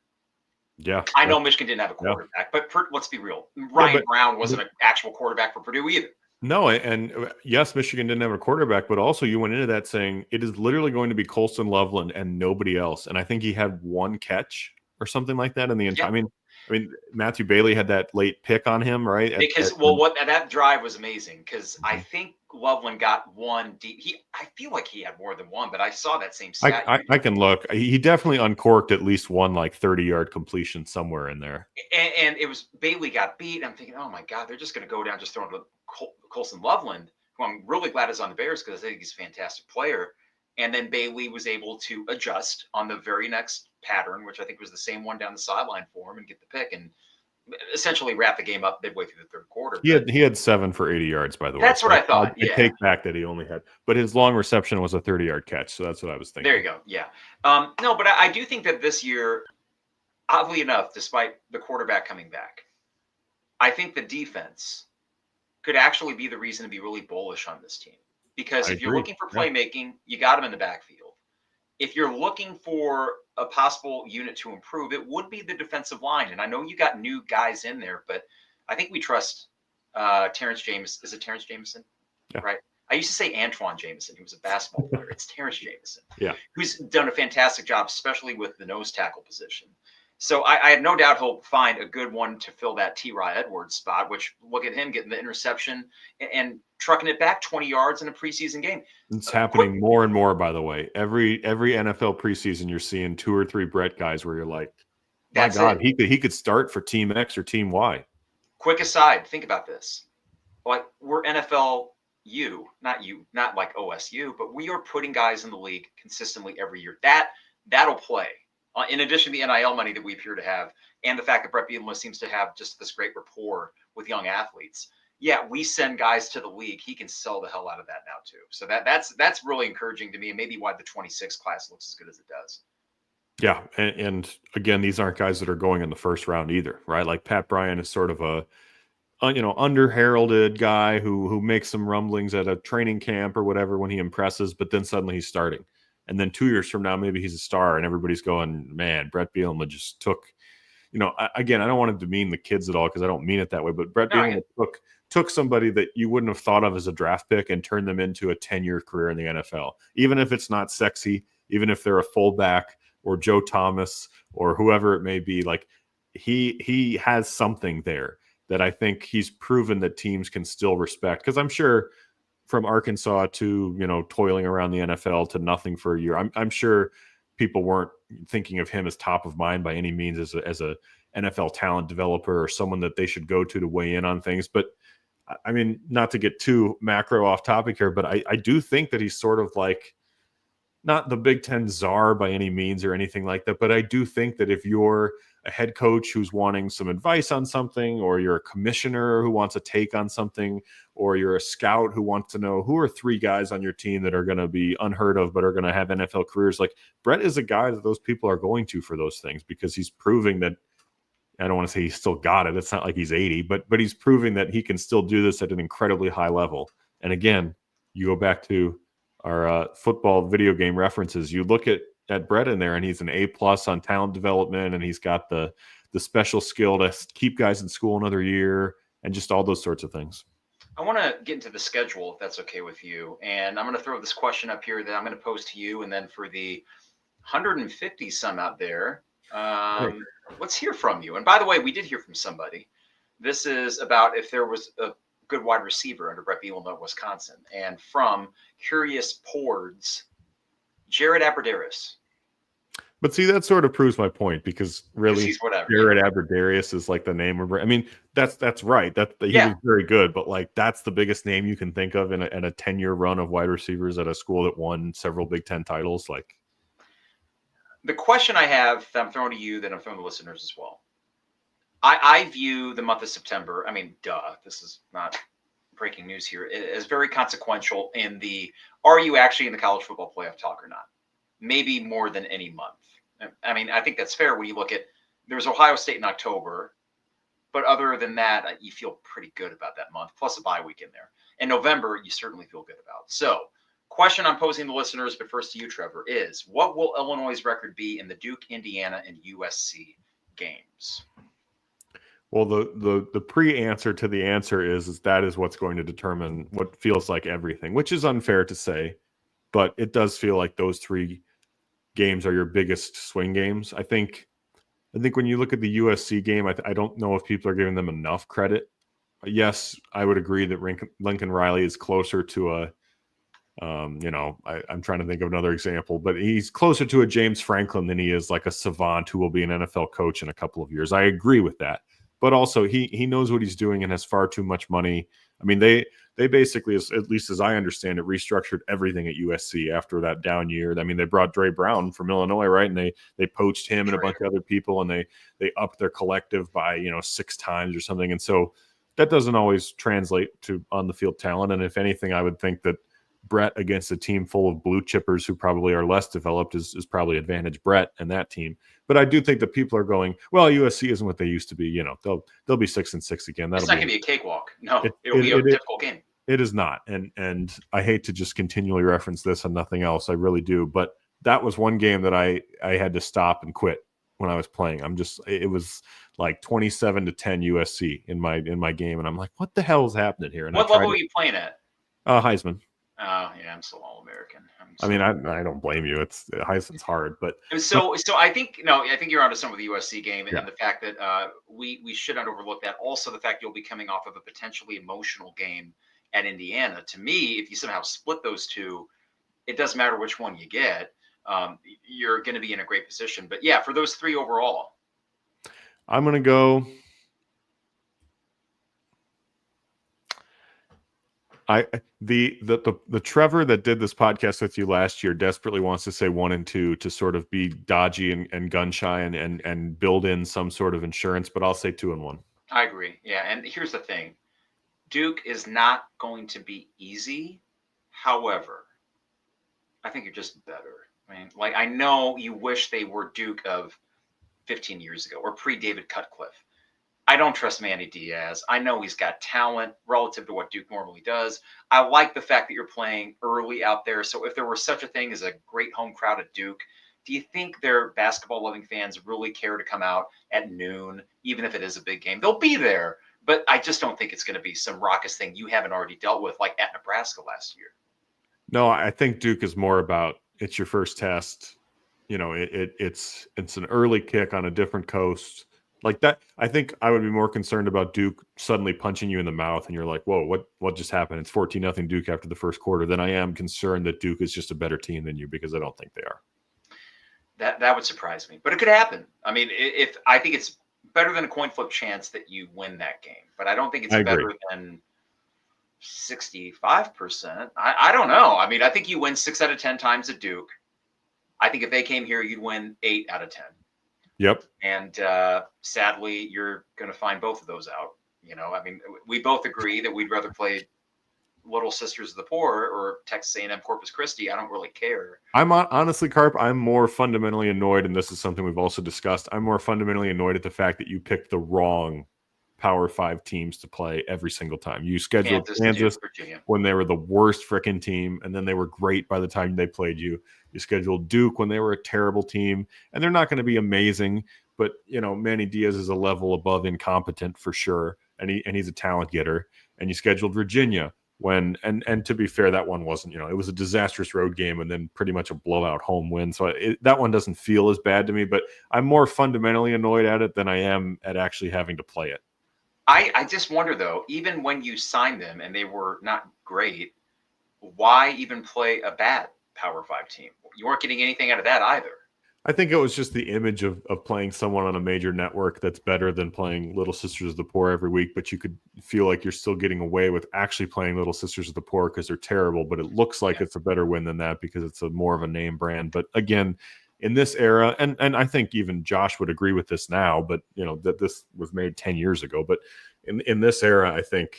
Yeah, I know Michigan didn't have a quarterback, but let's be real. Ryan Brown wasn't an actual quarterback for Purdue either. No, and yes, Michigan didn't have a quarterback, but also you went into that saying it is literally going to be Colston Loveland and nobody else. And I think he had 1 catch or something like that in the entire. Yeah. I mean, Matthew Bailey had that late pick on him, right? Because that drive was amazing, because I think Loveland got 1 deep. I feel like he had more than 1, but I saw that same stat. I can look. He definitely uncorked at least 1 like 30-yard completion somewhere in there. And it was Bailey got beat. I'm thinking, oh my God, they're just going to go down, just throwing to Colston Loveland, who I'm really glad is on the Bears, because I think he's a fantastic player. And then Bailey was able to adjust on the very next pattern, which I think was the same one down the sideline for him, and get the pick and essentially wrap the game up midway through the third quarter. He had 7 for 80 yards, by the way. That's what I thought. I take back that he only had, but his long reception was a 30-yard catch, so that's what I was thinking. There you go. Yeah. No, but I do think that this year, oddly enough, despite the quarterback coming back, I think the defense could actually be the reason to be really bullish on this team. Because if you're looking for playmaking, you got them in the backfield. If you're looking for a possible unit to improve, it would be the defensive line. And I know you got new guys in there, but I think we trust Terrence Jameson. Is it Terrence Jameson? Yeah. Right. I used to say Antoine Jameson. He was a basketball player. It's Terrence Jameson. Yeah. Who's done a fantastic job, especially with the nose tackle position. So I have no doubt he'll find a good one to fill that T.Rod Edwards spot, which look at him getting the interception and trucking it back 20 yards in a preseason game. It's happening more and more, by the way. Every NFL preseason, you're seeing 2 or 3 Bret guys where you're like, my God, he could start for Team X or Team Y. Quick aside, think about this. Like, we're NFL not like OSU, but we are putting guys in the league consistently every year. That'll play. In addition to the NIL money that we appear to have, and the fact that Bret Bielema seems to have just this great rapport with young athletes. Yeah, we send guys to the league. He can sell the hell out of that now too. So that's really encouraging to me, and maybe why the 26 class looks as good as it does. Yeah, and again, these aren't guys that are going in the first round either, right? Like Pat Bryant is sort of a under-heralded guy who makes some rumblings at a training camp or whatever when he impresses, but then suddenly he's starting. And then 2 years from now, maybe he's a star, and everybody's going, man, Bret Bielema just took, again, I don't want to demean the kids at all because I don't mean it that way, but Bret Bielema took somebody that you wouldn't have thought of as a draft pick and turned them into a 10-year career in the NFL. Even if it's not sexy, even if they're a fullback or Joe Thomas or whoever it may be, like he has something there that I think he's proven that teams can still respect. Because I'm sure from Arkansas to, toiling around the NFL to nothing for a year, I'm sure people weren't thinking of him as top of mind by any means as a NFL talent developer or someone that they should go to weigh in on things. But I mean, not to get too macro off topic here, but I do think that he's sort of like not the Big Ten czar by any means or anything like that. But I do think that if you're a head coach who's wanting some advice on something, or you're a commissioner who wants a take on something, or you're a scout who wants to know who are 3 guys on your team that are going to be unheard of but are going to have NFL careers, like Bret is a guy that those people are going to for those things, because he's proving that, I don't want to say he's still got it. It's not like he's 80, but he's proving that he can still do this at an incredibly high level. And again, you go back to our football video game references. You look at Bret in there, and he's an A+ on talent development, and he's got the special skill to keep guys in school another year, and just all those sorts of things. I want to get into the schedule, if that's okay with you. And I'm going to throw this question up here that I'm going to pose to you, and then for the 150 some out there, let's hear from you. And by the way, we did hear from somebody. This is about if there was good wide receiver under Bret Bielema at Wisconsin. And from Curious Pords, Jared Aberdarius. But see, that sort of proves my point, because really, He's whatever. Jared Aberdarius is like the name of. I mean, that's right. That he was very good, but like that's the biggest name you can think of in a 10-year run of wide receivers at a school that won several Big Ten titles. Like, the question I have that I'm throwing to you, that I'm throwing to listeners as well. I view the month of September. I mean, this is not breaking news here. As very consequential in the, are you actually in the college football playoff talk or not? Maybe more than any month. I mean, I think that's fair when you look at, there's Ohio State in October, but other than that, you feel pretty good about that month, plus a bye week in there. And November, you certainly feel good about. So, question I'm posing to listeners, but first to you, Trevor, is what will Illinois' record be in the Duke, Indiana, and USC games? Well, the pre-answer to the answer is that is what's going to determine what feels like everything, which is unfair to say, but it does feel like those 3 games are your biggest swing games. I think when you look at the USC game, I don't know if people are giving them enough credit. Yes, I would agree that Lincoln Riley is closer to a, I'm trying to think of another example, but he's closer to a James Franklin than he is like a savant who will be an NFL coach in a couple of years. I agree with that. But also he knows what he's doing and has far too much money. I mean, they basically, at least as I understand it, restructured everything at USC after that down year. I mean, they brought Dre Brown from Illinois, right? And they poached him and a bunch of other people, and they upped their collective by 6 times or something. And so that doesn't always translate to on the field talent. And if anything, I would think that Bret against a team full of blue chippers who probably are less developed is probably advantage Bret and that team. But I do think that people are going, well, USC isn't what they used to be. They'll be 6-6 again. It's not going to be a cakewalk. No, it'll be a difficult game. It is not. And I hate to just continually reference this and nothing else. I really do. But that was one game that I had to stop and quit when I was playing. It was like 27-10 USC in my game. And I'm like, what the hell is happening here? And what level are you playing at? Heisman. Oh, yeah, I'm still All-American. I mean, I don't blame you. Heisman's hard, but so I think you're onto some of the USC game, and the fact that we should not overlook that. Also, the fact you'll be coming off of a potentially emotional game at Indiana. To me, if you somehow split those two, it doesn't matter which one you get. You're going to be in a great position. But yeah, for those 3 overall, I'm going to go. The Trevor that did this podcast with you last year desperately wants to say 1 and 2 to sort of be dodgy and gun shy and build in some sort of insurance, but I'll say 2 and 1. I agree. Yeah, and here's the thing: Duke is not going to be easy. However, I think you're just better. I mean, like, I know you wish they were Duke of 15 years ago or pre-David Cutcliffe. I don't trust Manny Diaz. I know he's got talent relative to what Duke normally does. I like the fact that you're playing early out there. So if there were such a thing as a great home crowd at Duke, do you think their basketball-loving fans really care to come out at noon, even if it is a big game? They'll be there, but I just don't think it's going to be some raucous thing you haven't already dealt with, like at Nebraska last year. No, I think Duke is more about it's your first test. It's an early kick on a different coast. Like that, I think I would be more concerned about Duke suddenly punching you in the mouth and you're like, whoa, what just happened? It's 14-0 Duke after the first quarter. Than I am concerned that Duke is just a better team than you, because I don't think they are. That would surprise me, but it could happen. I mean, if I think it's better than a coin flip chance that you win that game, but I don't think it's better than 65%. I don't know. I mean, I think you win 6 out of 10 times at Duke. I think if they came here, you'd win 8 out of 10. Yep. And sadly, you're going to find both of those out. I mean, we both agree that we'd rather play Little Sisters of the Poor or Texas A&M Corpus Christi. I don't really care. I'm honestly, Carp, I'm more fundamentally annoyed, and this is something we've also discussed. I'm more fundamentally annoyed at the fact that you picked the wrong Power 5 teams to play every single time. You scheduled Kansas when they were the worst freaking team, and then they were great by the time they played you. You scheduled Duke when they were a terrible team, and they're not going to be amazing, but Manny Diaz is a level above incompetent for sure, and he's a talent getter. And you scheduled Virginia when, and to be fair, that one wasn't, it was a disastrous road game and then pretty much a blowout home win. So that one doesn't feel as bad to me, but I'm more fundamentally annoyed at it than I am at actually having to play it. I just wonder though, even when you signed them and they were not great, why even play a bad Power 5 team? You weren't getting anything out of that either. I think it was just the image of playing someone on a major network that's better than playing Little Sisters of the Poor every week, but you could feel like you're still getting away with actually playing Little Sisters of the Poor because they're terrible, but it looks like it's a better win than that because it's a more of a name brand. But again, in this era, and I think even Josh would agree with this now, but that this was made 10 years ago. But in this era, I think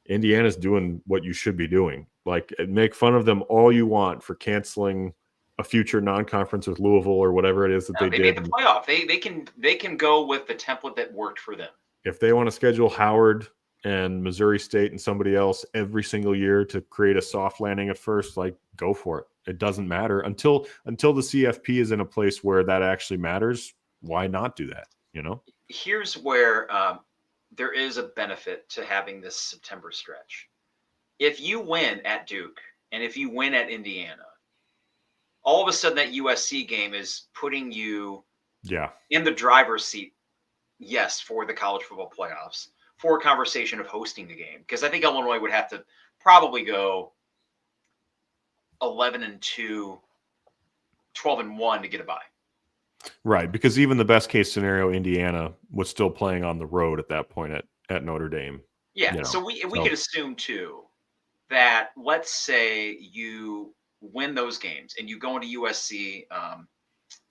Indiana's doing what you should be doing. Like, make fun of them all you want for canceling a future non-conference with Louisville or whatever it is that they did. Made the playoff. They can go with the template that worked for them. If they want to schedule Howard and Missouri State and somebody else every single year to create a soft landing at first, like, go for it. It doesn't matter until the CFP is in a place where that actually matters. Why not do that? Here's where there is a benefit to having this September stretch. If you win at Duke and if you win at Indiana, all of a sudden that USC game is putting you in the driver's seat, yes, for the college football playoffs, for a conversation of hosting the game. Because I think Illinois would have to probably go 11-2, 12-1 to get a bye. Right, because even the best case scenario, Indiana was still playing on the road at that point at Notre Dame. Yeah, so we could assume too that, let's say you win those games and you go into USC,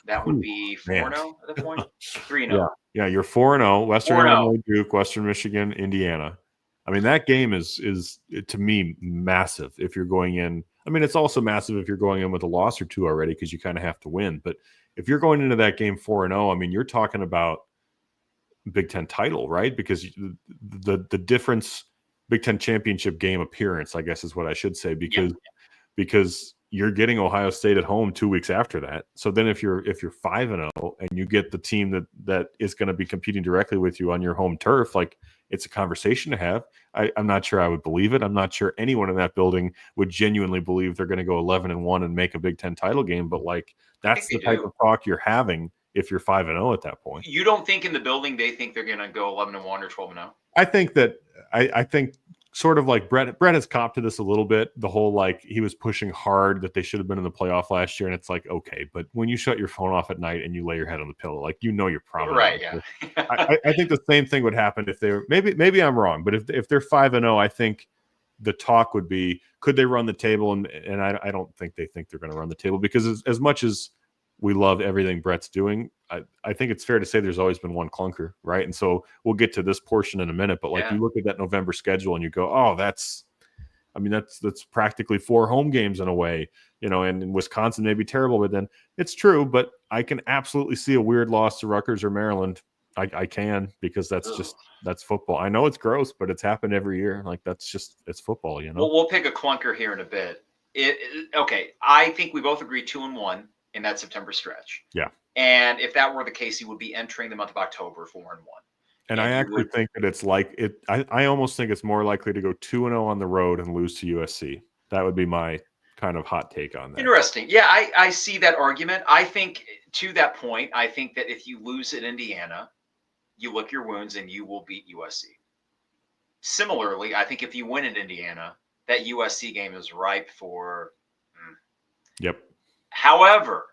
that would be 4-0 at that point. 3-0. Yeah, you're 4-0. Western Illinois, Duke, Western Michigan, Indiana. I mean, that game is to me massive if you're going in. I mean, it's also massive if you're going in with a loss or two already because you kind of have to win. But if you're going into that game 4-0, I mean, you're talking about Big Ten title, right? Because the difference, Big Ten championship game appearance, I guess is what I should say, because you're getting Ohio State at home 2 weeks after that. So then if you're 5-0 and you get the team that is going to be competing directly with you on your home turf, like, it's a conversation to have. I'm not sure I would believe it. I'm not sure anyone in that building would genuinely believe they're going to go 11-1 and make a Big Ten title game. But like, that's the type of talk you're having if you're 5-0 at that point. You don't think in the building they think they're going to go 11-1 or 12-0? I think that I think sort of like Bret has copped to this a little bit. The whole, like, he was pushing hard that they should have been in the playoff last year, and it's like, okay, but when you shut your phone off at night and you lay your head on the pillow, like, you're probably right. Yeah. I think the same thing would happen if they were, maybe I'm wrong, but if they're 5-0, I think the talk would be, could they run the table? And I don't think they think they're going to run the table, because as much as we love everything Bret's doing, I think it's fair to say there's always been one clunker, right? And so we'll get to this portion in a minute, but like, you look at that November schedule and you go, oh, that's practically 4 home games in a way, and in Wisconsin may be terrible, but then it's true. But I can absolutely see a weird loss to Rutgers or Maryland. I can, because that's football. I know it's gross, but it's happened every year. Like, it's football, Well, we'll pick a clunker here in a bit. Okay, I think we both agree 2-1 in that September stretch. Yeah. And if that were the case, you would be entering the month of October 4-1. And I actually think that it's like it. I almost think it's more likely to go 2-0 on the road and lose to USC. That would be my kind of hot take on that. Interesting. Yeah, I see that argument. I think, to that point, I think that if you lose at Indiana, you lick your wounds and you will beat USC. Similarly, I think if you win at Indiana, that USC game is ripe for. Yep. However,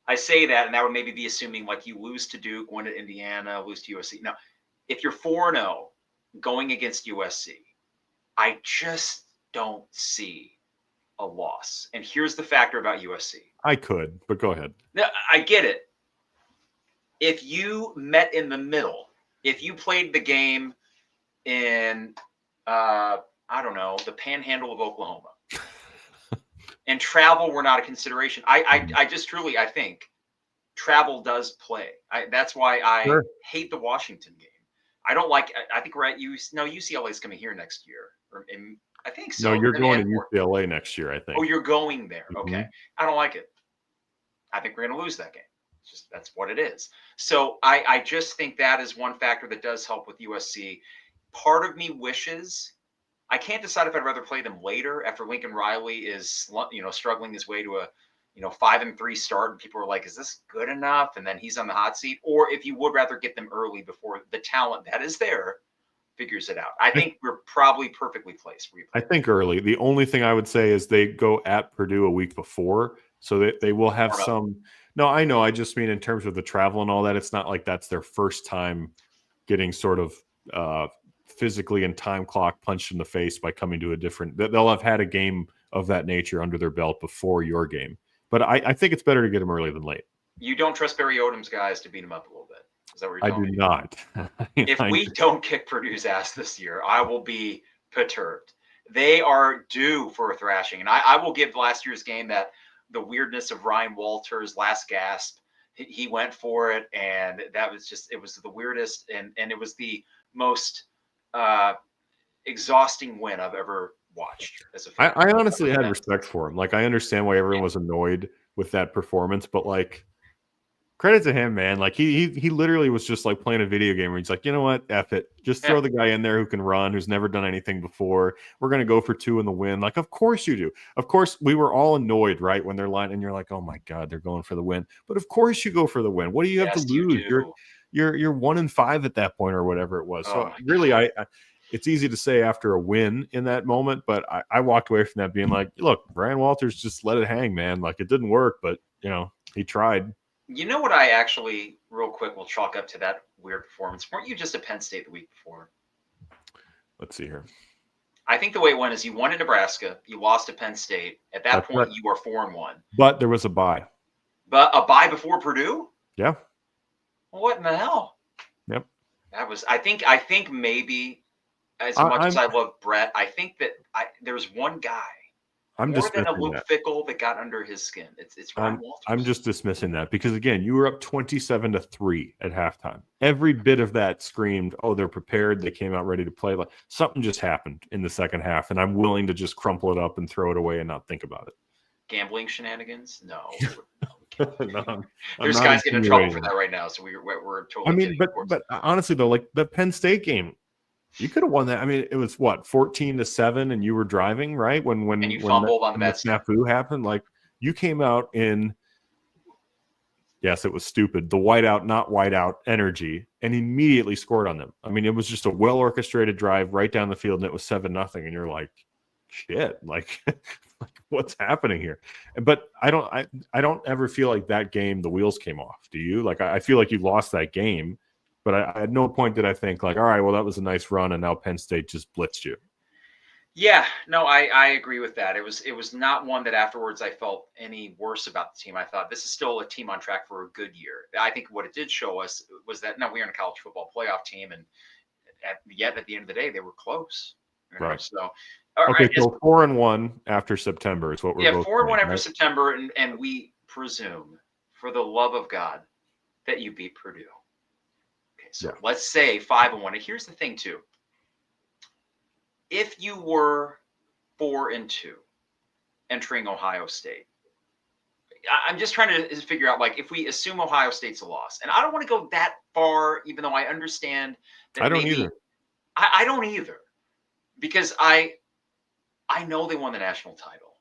I say that, and that would maybe be assuming like you lose to Duke, win at Indiana, lose to USC. Now, if you're 4-0 going against USC, I just don't see a loss. And here's the factor about USC. I could, but go ahead. Now, I get it. If you met in the middle, if you played the game in, I don't know, the panhandle of Oklahoma, and travel were not a consideration, I just truly, I think travel does play. That's why I hate the Washington game. I don't like. I think we're at UCLA is coming here next year, I think so. No, you're going to UCLA next year, I think. Oh, you're going there. Okay, I don't like it. I think we're going to lose that game. It's just, that's what it is. So I just think that is one factor that does help with USC. Part of me wishes. I can't decide if I'd rather play them later after Lincoln Riley is, struggling his way to 5-3 start and people are like, is this good enough? And then he's on the hot seat. Or if you would rather get them early before the talent that is there figures it out. I think we're probably perfectly placed. I think early. The only thing I would say is they go at Purdue a week before, so that they will have some. No, I know. I just mean in terms of the travel and all that. It's not like that's their first time getting sort of physically and time clock punched in the face by coming to a different. They'll have had a game of that nature under their belt before your game. But I think it's better to get them early than late. You don't trust Barry Odom's guys to beat him up a little bit. Is that what you're telling me? I do not. If we don't kick Purdue's ass this year, I will be perturbed. They are due for a thrashing. And I will give last year's game that the weirdness of Ryan Walters' last gasp. He went for it, and that was just, it was the weirdest, and it was the most exhausting win I've ever watched as a fan. I honestly had respect for him. Like, I understand why everyone was annoyed with that performance, but like, credit to him, man. Like he literally was just like playing a video game where he's like, you know what, F it. Just throw the guy in there who can run, who's never done anything before. We're going to go for 2 in the win. Like, of course you do. Of course, we were all annoyed, right? When they're lying and you're like, oh my God, they're going for the win. But of course you go for the win. What do you have to lose? You're 1-5 at that point or whatever it was. So really, I it's easy to say after a win in that moment, but I walked away from that being like, look, Brian Walters just let it hang, man. Like, it didn't work, but he tried. You know what I actually, real quick, will chalk up to that weird performance? Weren't you just at Penn State the week before? Let's see here. I think the way it went is you won in Nebraska, you lost to Penn State. At that point, you were 4-1. But there was a bye. But a bye before Purdue? Yeah. What in the hell? Yep. That was, I think maybe, as much as I love Bret, I think that there was one guy. I'm more than a Luke Fickle that got under his skin. It's Ryan Walters. I'm just dismissing that because, again, you were up 27-3 at halftime. Every bit of that screamed, oh, they're prepared. They came out ready to play. Like, something just happened in the second half, and I'm willing to just crumple it up and throw it away and not think about it. Gambling shenanigans? No. No, there's guys getting in trouble for that right now, so we're totally. I mean, but honestly though, like the Penn State game, you could have won that. I mean, it was what, 14-7, and you were driving, right? When you fumbled on the snafu happened, like you came out in, yes, it was stupid, the whiteout, not whiteout energy, and immediately scored on them. I mean, it was just a well orchestrated drive right down the field, and it was 7-0, and you're like, shit, like, what's happening here? But I don't ever feel like that game the wheels came off. Do you? Like, I feel like you lost that game. But at no point did I think like, all right, well, that was a nice run, and now Penn State just blitzed you. Yeah, no, I agree with that. It was not one that afterwards I felt any worse about the team. I thought this is still a team on track for a good year. I think what it did show us was that we're in a college football playoff team, and yet at the end of the day, they were close. Right. So, okay, so 4-1 after September is what we're both 4-1 after right? September, and we presume, for the love of God, that you beat Purdue. So let's say 5-1. And here's the thing too. If you were 4-2 entering Ohio State, I'm just trying to figure out, like, if we assume Ohio State's a loss, and I don't want to go that far, even though I understand that I don't either. I don't either, because I know they won the national title,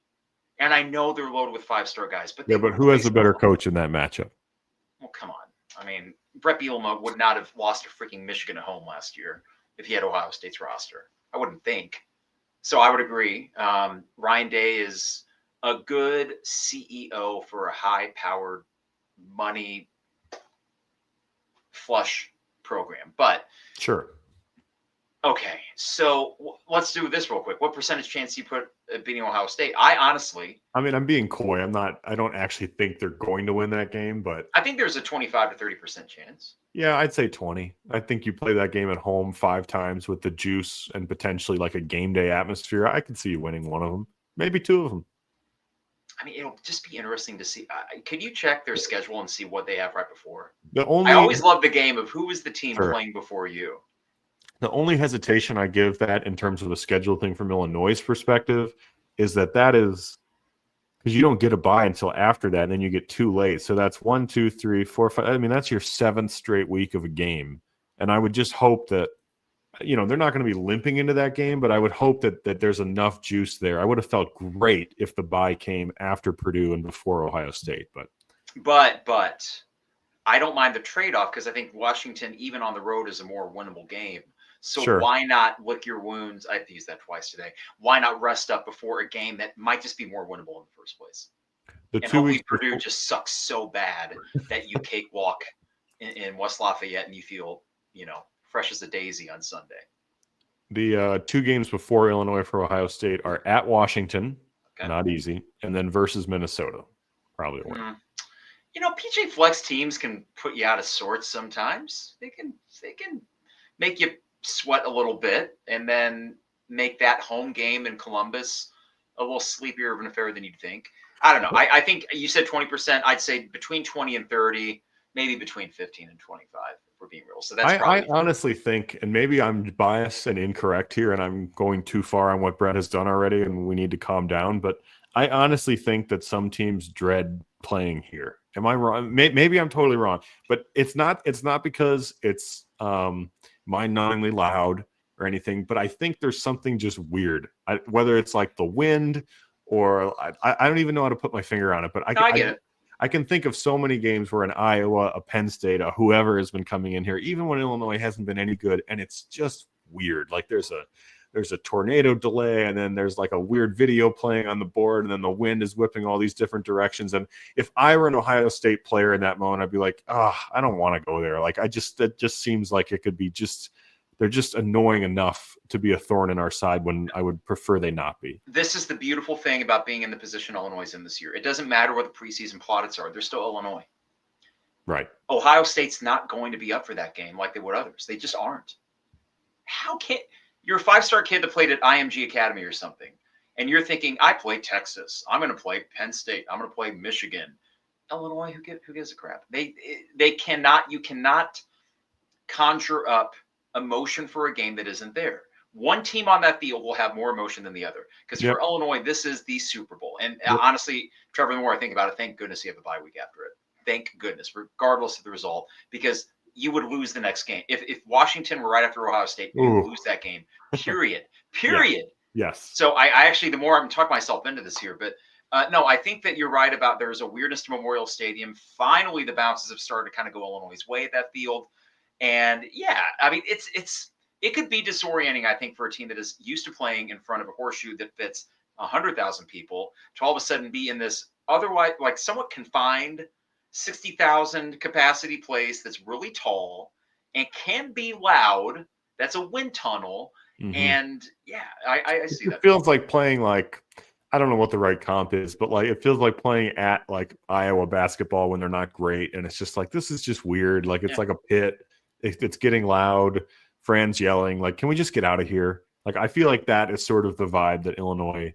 and I know they're loaded with 5-star guys. But but who has a better coach in that matchup? Well, come on. I mean, Bret Bielema would not have lost to freaking Michigan at home last year if he had Ohio State's roster. I wouldn't think. So I would agree. Ryan Day is a good CEO for a high-powered, money flush program. But sure. Okay, so let's do this real quick. What percentage chance do you put at beating Ohio State? I mean, I'm being coy. I don't actually think they're going to win that game, but I think there's a 25 to 30% chance. Yeah, I'd say 20. I think you play that game at home 5 times with the juice and potentially like a game day atmosphere. I could see you winning one of them, maybe 2 of them. I mean, it'll just be interesting to see. Could you check their schedule and see what they have right before? I always love the game of who is the team playing before you. The only hesitation I give that in terms of the schedule thing from Illinois' perspective is that is because you don't get a bye until after that, and then you get 2 late. So that's 1, 2, 3, 4, 5. I mean, that's your 7th straight week of a game. And I would just hope that you know, they're not going to be limping into that game, but I would hope that there's enough juice there. I would have felt great if the bye came after Purdue and before Ohio State, But I don't mind the trade-off because I think Washington, even on the road, is a more winnable game. So sure. why not lick your wounds? I have to use that twice today. Why not rest up before a game that might just be more winnable in the first place? The And 2 hopefully weeks Purdue before, just sucks so bad that you cakewalk in West Lafayette and you feel, fresh as a daisy on Sunday. the 2 games before Illinois for Ohio State are at Washington, Okay. not easy, and then versus Minnesota, probably a win. PJ Flex teams can put you out of sorts sometimes. They can make you sweat a little bit and then make that home game in Columbus a little sleepier of an affair than you'd think. I don't know. I think you said 20%. I'd say between 20 and 30, maybe between 15 and 25, if we're being real. So that's I honestly think, and maybe I'm biased and incorrect here, and I'm going too far on what Bret has done already, and we need to calm down. But I honestly think that some teams dread playing here. Am I wrong? Maybe I'm totally wrong, but it's not because it's mind-numbingly loud or anything. But I think there's something just weird, whether it's like the wind or I don't even know how to put my finger on it. But I get it. I can think of so many games where an Iowa, a Penn State, a whoever has been coming in here, even when Illinois hasn't been any good, and it's just weird. Like there's a tornado delay, and then there's like a weird video playing on the board, and then the wind is whipping all these different directions. And if I were an Ohio State player in that moment, I'd be like, I don't want to go there. Like that just seems like it could be they're just annoying enough to be a thorn in our side when I would prefer they not be. This is the beautiful thing about being in the position Illinois is in this year. It doesn't matter what the preseason plaudits are. They're still Illinois. Right. Ohio State's not going to be up for that game like they would others. They just aren't. How can you're a 5-star kid that played at IMG Academy or something, and you're thinking, I play Texas. I'm going to play Penn State. I'm going to play Michigan. Illinois, who gives a crap? They cannot. You cannot conjure up emotion for a game that isn't there. One team on that field will have more emotion than the other. Because for Illinois, this is the Super Bowl. And honestly, Trevor, the more I think about it, thank goodness you have a bye week after it. Thank goodness, regardless of the result, because you would lose the next game. If Washington were right after Ohio State, you would lose that game. Period. Yes. So I actually, the more I'm talking myself into this here, but no, I think that you're right about there's a weirdness to Memorial Stadium. Finally, the bounces have started to kind of go Illinois' way at that field. And yeah, I mean, it could be disorienting, I think, for a team that is used to playing in front of a horseshoe that fits 100,000 people to all of a sudden be in this otherwise like somewhat confined 60,000 capacity place that's really tall and can be loud. That's a wind tunnel. Mm-hmm. And yeah, I see that. It feels like playing like, I don't know what the right comp is, but like it feels like playing at like Iowa basketball when they're not great. And it's just like, this is just weird. Like it's like a pit. It's getting loud. Fran's yelling. Like, can we just get out of here? Like, I feel like that is sort of the vibe that Illinois,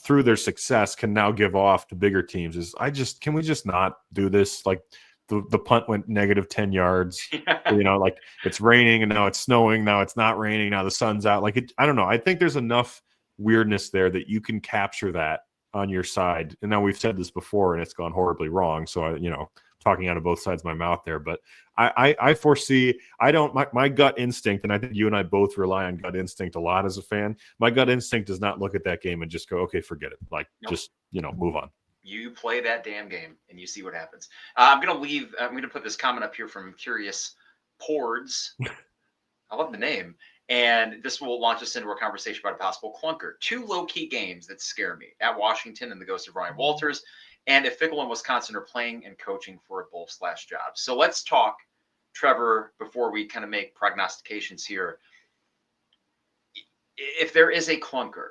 through their success, can now give off to bigger teams. Can we just not do this? Like the punt went negative 10 yards. Like it's raining and now it's snowing. Now it's not raining. Now the sun's out. Like I don't know. I think there's enough weirdness there that you can capture that on your side. And now we've said this before and it's gone horribly wrong. So talking out of both sides of my mouth there, but I foresee, my gut instinct, and I think you and I both rely on gut instinct a lot as a fan. My gut instinct does not look at that game and just go, okay, forget it. Like, just, move on. You play that damn game and you see what happens. I'm going to put this comment up here from Curious Pords. I love the name. And this will launch us into a conversation about a possible clunker. 2 low-key games that scare me at Washington and the ghost of Ryan Walters. And if Fickle and Wisconsin are playing and coaching for a bowl/job. So let's talk, Trevor, before we kind of make prognostications here. If there is a clunker,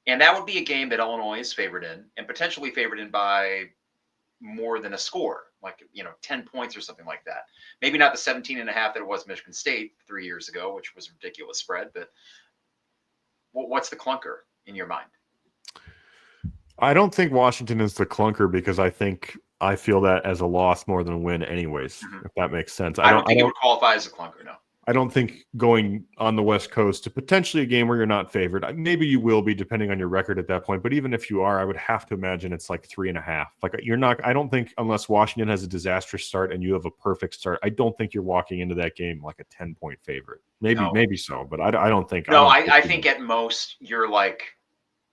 and that would be a game that Illinois is favored in and potentially favored in by more than a score, like, 10 points or something like that. Maybe not the 17.5 that it was Michigan State 3 years ago, which was a ridiculous spread, but what's the clunker in your mind? I don't think Washington is the clunker because I feel that as a loss more than a win anyways, if that makes sense. I don't think it would qualify as a clunker, no. I don't think going on the West Coast to potentially a game where you're not favored. Maybe you will be depending on your record at that point. But even if you are, I would have to imagine it's like 3.5. Like you're not. I don't think unless Washington has a disastrous start and you have a perfect start, I don't think you're walking into that game like a 10-point favorite. Maybe so, but I don't think. No, I think at most you're like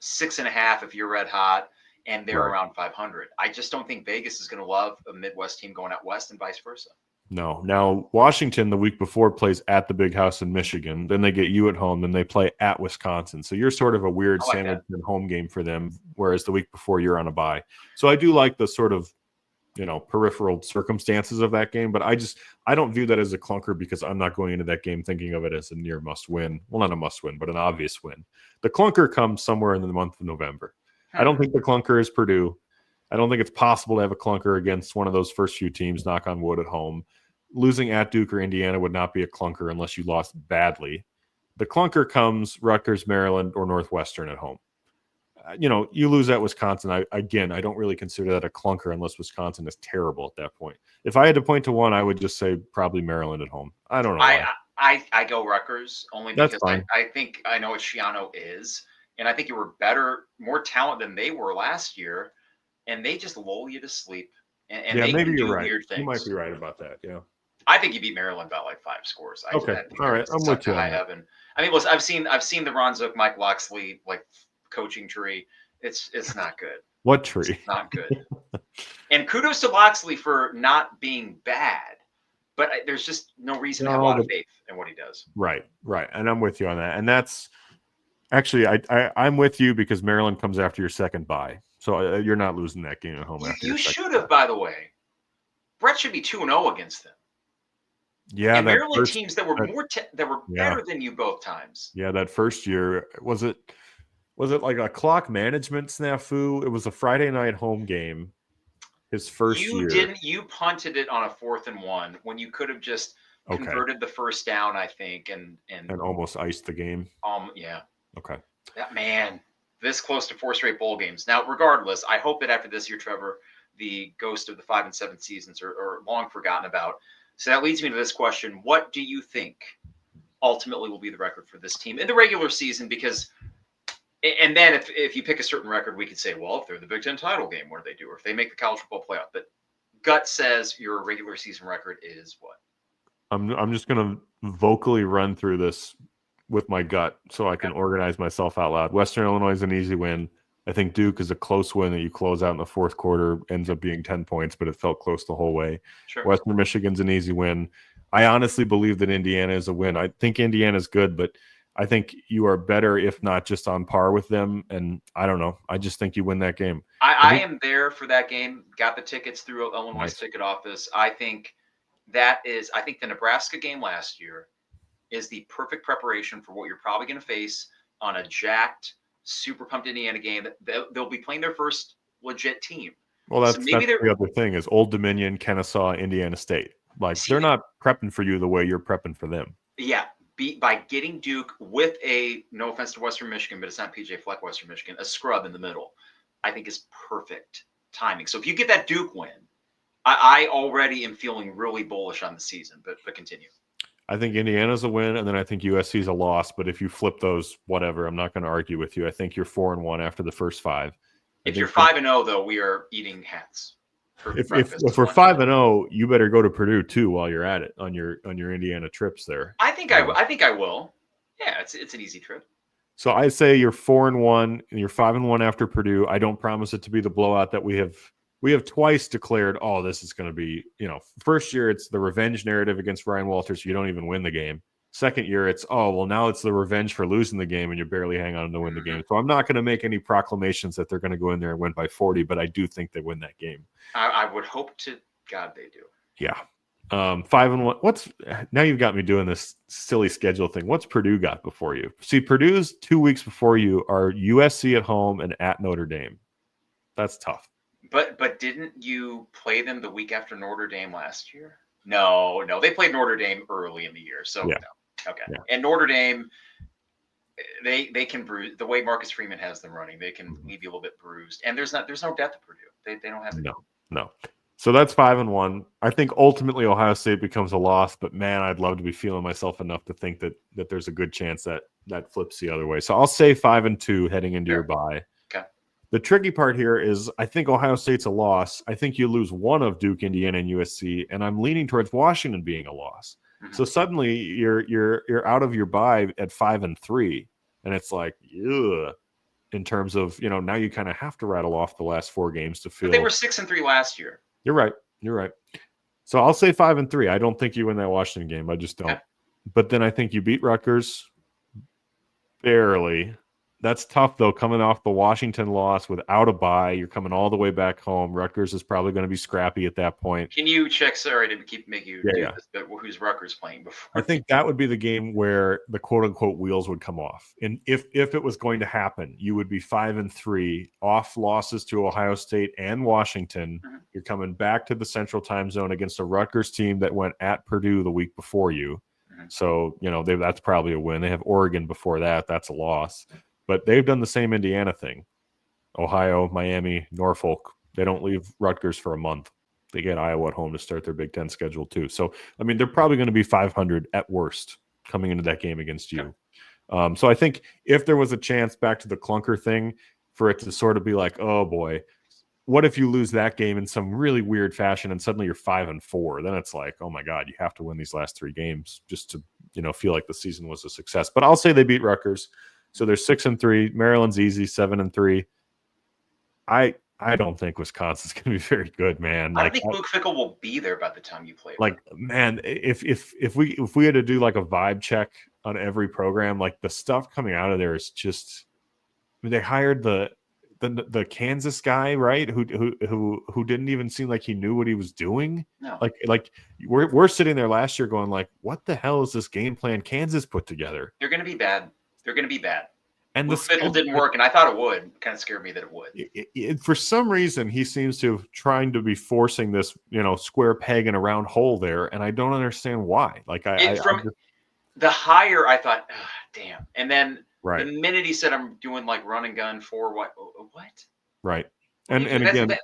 6.5 if you're red hot, and they're around 500. I just don't think Vegas is going to love a Midwest team going out west and vice versa. No. Now, Washington the week before plays at the Big House in Michigan. Then they get you at home. Then they play at Wisconsin. So you're sort of a weird sandwich and home game for them, whereas the week before you're on a bye. So I do like the sort of, peripheral circumstances of that game. But I don't view that as a clunker because I'm not going into that game thinking of it as a near must win. Well, not a must win, but an obvious win. The clunker comes somewhere in the month of November. I don't think the clunker is Purdue. I don't think it's possible to have a clunker against one of those first few teams, knock on wood, at home. Losing at Duke or Indiana would not be a clunker unless you lost badly. The clunker comes Rutgers, Maryland, or Northwestern at home. You lose at Wisconsin. I don't really consider that a clunker unless Wisconsin is terrible at that point. If I had to point to one, I would just say probably Maryland at home. I don't know why. I go Rutgers only because I think I know what Schiano is, and I think you were better, more talent than they were last year. And they just lull you to sleep. And they maybe can you're do right. Weird things. You might be right about that. Yeah. I think you beat Maryland by like 5 scores. Okay. All right. I'm with you on that. Heaven. I mean, listen, I've seen the Ron Zook, Mike Loxley like coaching tree. It's not good. What tree? It's not good. And kudos to Loxley for not being bad, but there's just no reason to have a lot of faith in what he does. Right. And I'm with you on that. And that's actually I'm with you because Maryland comes after your second bye. So you're not losing that game at home. You should have, by the way. Brett should be 2-0 against them. Yeah, and Maryland teams that were better than you both times. Yeah, that first year was it like a clock management snafu? It was a Friday night home game. His first year. You punted it on a 4th and 1 when you could have just converted the first down, I think, and almost iced the game. Yeah. Okay. That man. This close to 4 straight bowl games. Now, regardless, I hope that after this year, Trevor, the ghost of the 5 and 7 seasons are long forgotten about. So that leads me to this question. What do you think ultimately will be the record for this team in the regular season? Because, and then if you pick a certain record, we could say, well, if they're the Big Ten title game, what do they do? Or if they make the college football playoff. But gut says your regular season record is what? I'm just going to vocally run through this with my gut so I can organize myself out loud. Western Illinois is an easy win. I think Duke is a close win that you close out in the fourth quarter, ends up being 10 points, but it felt close the whole way. Sure. Western Michigan's an easy win. I honestly believe that Indiana is a win. I think Indiana's good, but I think you are better, if not just on par with them. And I don't know. I just think you win that game. I am there for that game. Got the tickets through Illinois ticket office. I think the Nebraska game last year is the perfect preparation for what you're probably going to face on a jacked, super pumped Indiana game. They'll be playing their first legit team. Well, that's the other thing is Old Dominion, Kennesaw, Indiana State. They're not prepping for you the way you're prepping for them. Yeah, by getting Duke with no offense to Western Michigan, but it's not PJ Fleck, Western Michigan, a scrub in the middle, I think is perfect timing. So if you get that Duke win, I already am feeling really bullish on the season, but continue. I think Indiana's a win, and then I think USC's a loss. But if you flip those, whatever, I'm not going to argue with you. I think you're 4-1 after the first 5. If you're 5-0, though, we are eating hats. If we're 5-0, you better go to Purdue too while you're at it on your Indiana trips there. I think I will. Yeah, it's an easy trip. So I say you're 4-1 and you're 5-1 after Purdue. I don't promise it to be the blowout that we have. We have twice declared, this is going to be, first year it's the revenge narrative against Ryan Walters. You don't even win the game. Second year it's, now it's the revenge for losing the game and you barely hang on to win the game. So I'm not going to make any proclamations that they're going to go in there and win by 40, but I do think they win that game. I would hope to God they do. Yeah. 5-1. Now you've got me doing this silly schedule thing. What's Purdue got before you? See, Purdue's 2 weeks before you are USC at home and at Notre Dame. That's tough. But didn't you play them the week after Notre Dame last year? No, they played Notre Dame early in the year. So yeah. No. Okay. Yeah. And Notre Dame, they can bruise the way Marcus Freeman has them running. They can leave you a little bit bruised. And there's no depth at Purdue. They don't have no. So that's 5-1. I think ultimately Ohio State becomes a loss, but man, I'd love to be feeling myself enough to think that there's a good chance that flips the other way. So I'll say 5-2 heading into your bye. Okay. The tricky part here is I think Ohio State's a loss. I think you lose one of Duke, Indiana, and USC, and I'm leaning towards Washington being a loss. Mm-hmm. So suddenly you're out of your bye at 5-3, and it's like, ugh. In terms of, now you kind of have to rattle off the last 4 games to feel. But they were 6-3 last year. You're right. So I'll say 5-3. I don't think you win that Washington game. I just don't. Okay. But then I think you beat Rutgers barely. That's tough, though, coming off the Washington loss without a bye. You're coming all the way back home. Rutgers is probably going to be scrappy at that point. Can you check? Sorry to make you do this, but who's Rutgers playing before? I think that would be the game where the quote-unquote wheels would come off. And if it was going to happen, you would be 5-3 off losses to Ohio State and Washington. Mm-hmm. You're coming back to the Central Time Zone against a Rutgers team that went at Purdue the week before you. Mm-hmm. So, that's probably a win. They have Oregon before that. That's a loss. But they've done the same Indiana thing. Ohio, Miami, Norfolk, they don't leave Rutgers for a month. They get Iowa at home to start their Big Ten schedule too. So, they're probably going to be 500 at worst coming into that game against you. So I think if there was a chance, back to the clunker thing, for it to sort of be like, oh boy, what if you lose that game in some really weird fashion and suddenly you're 5-4? Then it's like, oh my God, you have to win these last 3 games just to, feel like the season was a success. But I'll say they beat Rutgers. So they're 6-3. Maryland's easy, 7-3. I don't think Wisconsin's going to be very good, man. I don't think Luke Fickell will be there by the time you play. Like, man, if we had to do like a vibe check on every program, like the stuff coming out of there is just. They hired the Kansas guy, right? Who didn't even seem like he knew what he was doing. No. Like we're sitting there last year going like, what the hell is this game plan Kansas put together? They're going to be bad. And the Fickell didn't work, and I thought it would. It kind of scared me that it would. For some reason, he seems to have trying to be forcing this, square peg in a round hole there, and I don't understand why. Like the hire, I thought, oh, damn, and then right. The minute he said, "I'm doing like run and gun for what?" Right, and again,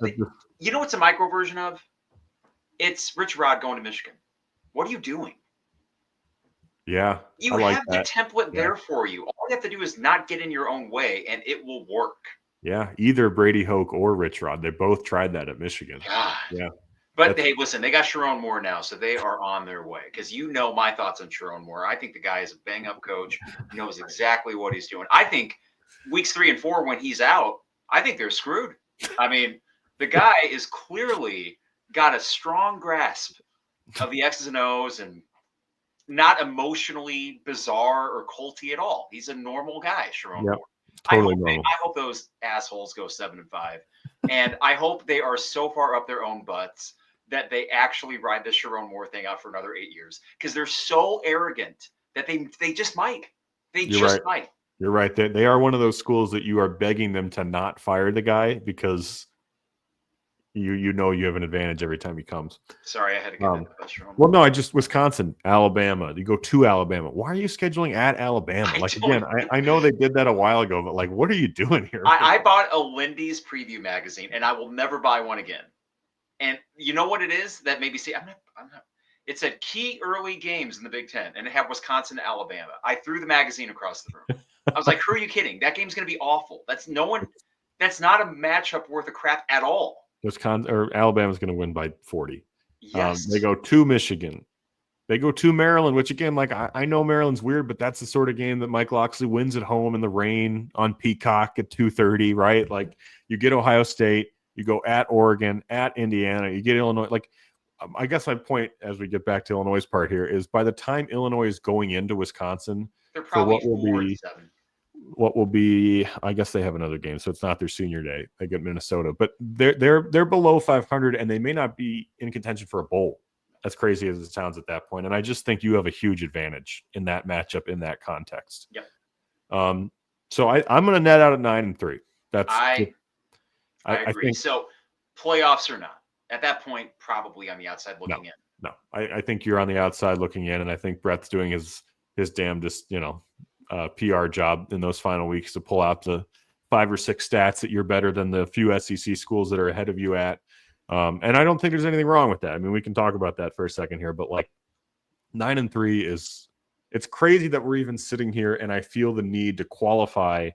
you know what's a micro version of? It's Rich Rod going to Michigan. What are you doing? Yeah, you have the template there for you. All you have to do is not get in your own way, and it will work. Yeah, either Brady Hoke or Rich Rod. They both tried that at Michigan. God. Yeah. But hey, listen, they got Sharon Moore now, so they are on their way. Because my thoughts on Sharon Moore. I think the guy is a bang-up coach. He knows exactly what he's doing. I think weeks 3 and 4, when he's out, I think they're screwed. The guy is clearly got a strong grasp of the X's and O's and not emotionally bizarre or culty at all. He's a normal guy, Sharon Moore. Totally normal. I hope those assholes go 7-5. And I hope they are so far up their own butts that they actually ride this Sharon Moore thing out for another 8 years. Because they're so arrogant that they just might. Might. You're right. They are one of those schools that you are begging them to not fire the guy because you have an advantage every time he comes. Sorry, I had to get into that. Well, no, Wisconsin, Alabama. You go to Alabama. Why are you scheduling at Alabama? I know they did that a while ago, but what are you doing here? I bought a Lindy's preview magazine, and I will never buy one again. And you know what it is that made me say, I'm not. It said key early games in the Big Ten, and it had Wisconsin and Alabama. I threw the magazine across the room. I was like, who are you kidding? That game's going to be awful. That's not a matchup worth a crap at all. Alabama's going to win by 40. Yes. They go to Michigan. They go to Maryland, which again, I know Maryland's weird, but that's the sort of game that Mike Loxley wins at home in the rain on Peacock at 2:30, right? Like you get Ohio State, you go at Oregon, at Indiana, you get Illinois. I guess my point as we get back to Illinois' part here is by the time Illinois is going into Wisconsin, they're probably 4-7. What will be, I guess they have another game, so it's not their senior day. They get Minnesota, but they're below 500, and they may not be in contention for a bowl. As crazy as it sounds at that point, and I just think you have a huge advantage in that matchup in that context. Yep. So I'm going to net out at 9-3. I agree. Think, so playoffs or not? At that point, probably on the outside looking in. No, I think you're on the outside looking in, and I think Brett's doing his damnedest, PR job in those final weeks to pull out the 5 or 6 stats that you're better than the few SEC schools that are ahead of you at. And I don't think there's anything wrong with that. I mean, we can talk about that for a second here, but like 9-3 is, it's crazy that we're even sitting here, and I feel the need to qualify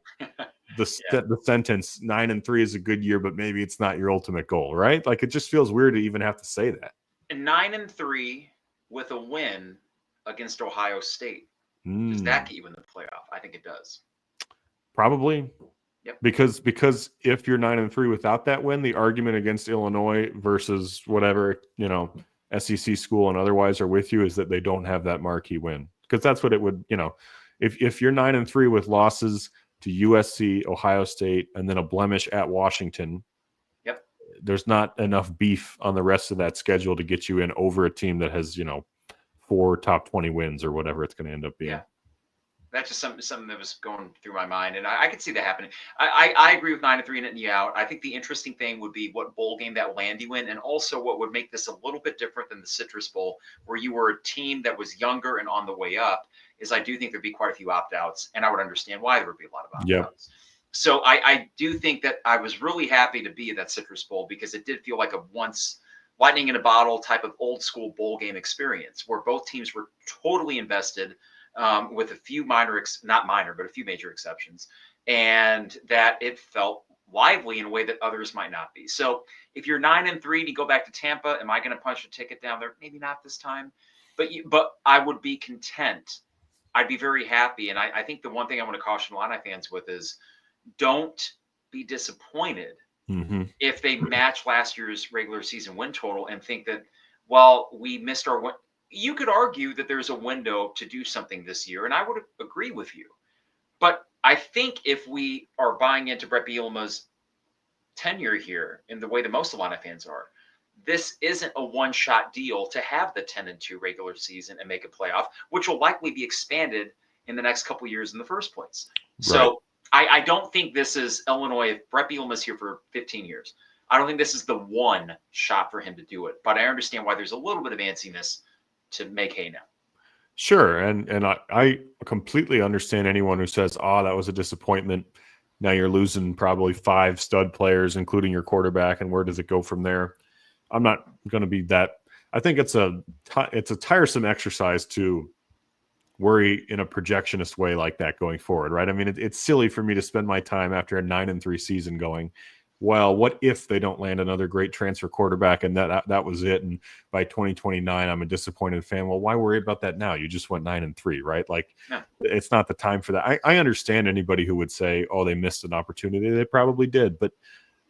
the sentence 9-3 is a good year, but maybe it's not your ultimate goal, right? Like, it just feels weird to even have to say that. And 9-3 with a win against Ohio State. Does that get you in the playoff? I think it does. Probably. Yep. Because if you're 9-3 without that win, the argument against Illinois versus whatever, SEC school and otherwise are with you is that they don't have that marquee win. Because that's what it would, if you're 9-3 with losses to USC, Ohio State, and then a blemish at Washington, yep, there's not enough beef on the rest of that schedule to get you in over a team that has, 4 top 20 wins or whatever it's going to end up being. Yeah. That's just something that was going through my mind, and I could see that happening. I agree with 9-3 netting you out. I think the interesting thing would be what bowl game that land you in, and also what would make this a little bit different than the Citrus Bowl, where you were a team that was younger and on the way up, is I do think there'd be quite a few opt-outs, and I would understand why there would be a lot of opt-outs. Yep. So I do think that I was really happy to be at that Citrus Bowl because it did feel like a once lightning in a bottle type of old school bowl game experience where both teams were totally invested, with a few a few major exceptions, and that it felt lively in a way that others might not be. So if you're 9-3 and you go back to Tampa, am I going to punch a ticket down there? Maybe not this time, but I would be content. I'd be very happy. And I think the one thing I want to caution Illini fans with is don't be disappointed if they match last year's regular season win total and think that, well, we missed our win. You could argue that there's a window to do something this year, and I would agree with you. But I think if we are buying into Bret Bielema's tenure here in the way that most Illini fans are, this isn't a one-shot deal to have the 10-2 regular season and make a playoff, which will likely be expanded in the next couple of years in the first place. Right. So I don't think this is Illinois. If Bret Bielema's here for 15 years, I don't think this is the one shot for him to do it. But I understand why there's a little bit of antsiness to make hay now. Sure. And I completely understand anyone who says, that was a disappointment. Now you're losing probably 5 stud players, including your quarterback. And where does it go from there? I'm not going to be that. I think it's a tiresome exercise to worry in a projectionist way like that going forward. Right. I mean, it's silly for me to spend my time after a 9-3 season going, well, what if they don't land another great transfer quarterback and that was it? And by 2029, I'm a disappointed fan. Well, why worry about that now? You just went 9-3, right? Like, It's not the time for that. I understand anybody who would say, they missed an opportunity. They probably did. But,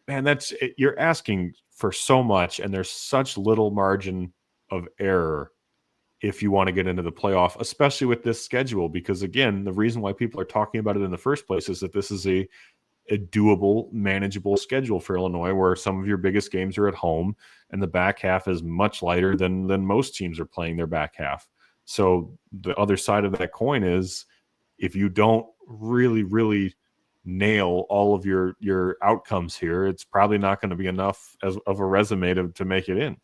man, you're asking for so much, and there's such little margin of error if you want to get into the playoff, especially with this schedule. Because, again, the reason why people are talking about it in the first place is that this is a doable, manageable schedule for Illinois, where some of your biggest games are at home and the back half is much lighter than most teams are playing their back half. So the other side of that coin is if you don't really, really nail all of your outcomes here, it's probably not going to be enough of a resume to make it in,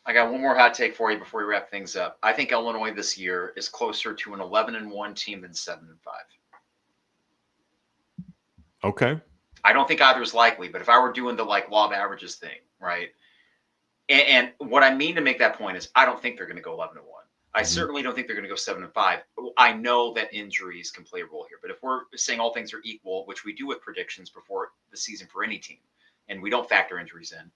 I got one more hot take for you before we wrap things up. I think Illinois this year is closer to an 11-1 team than 7-5. Okay. I don't think either is likely, but if I were doing the law of averages thing, right? And what I mean to make that point is I don't think they're going to go 11-1. I certainly don't think they're going to go 7-5. I know that injuries can play a role here, but if we're saying all things are equal, which we do with predictions before the season for any team, and we don't factor injuries in,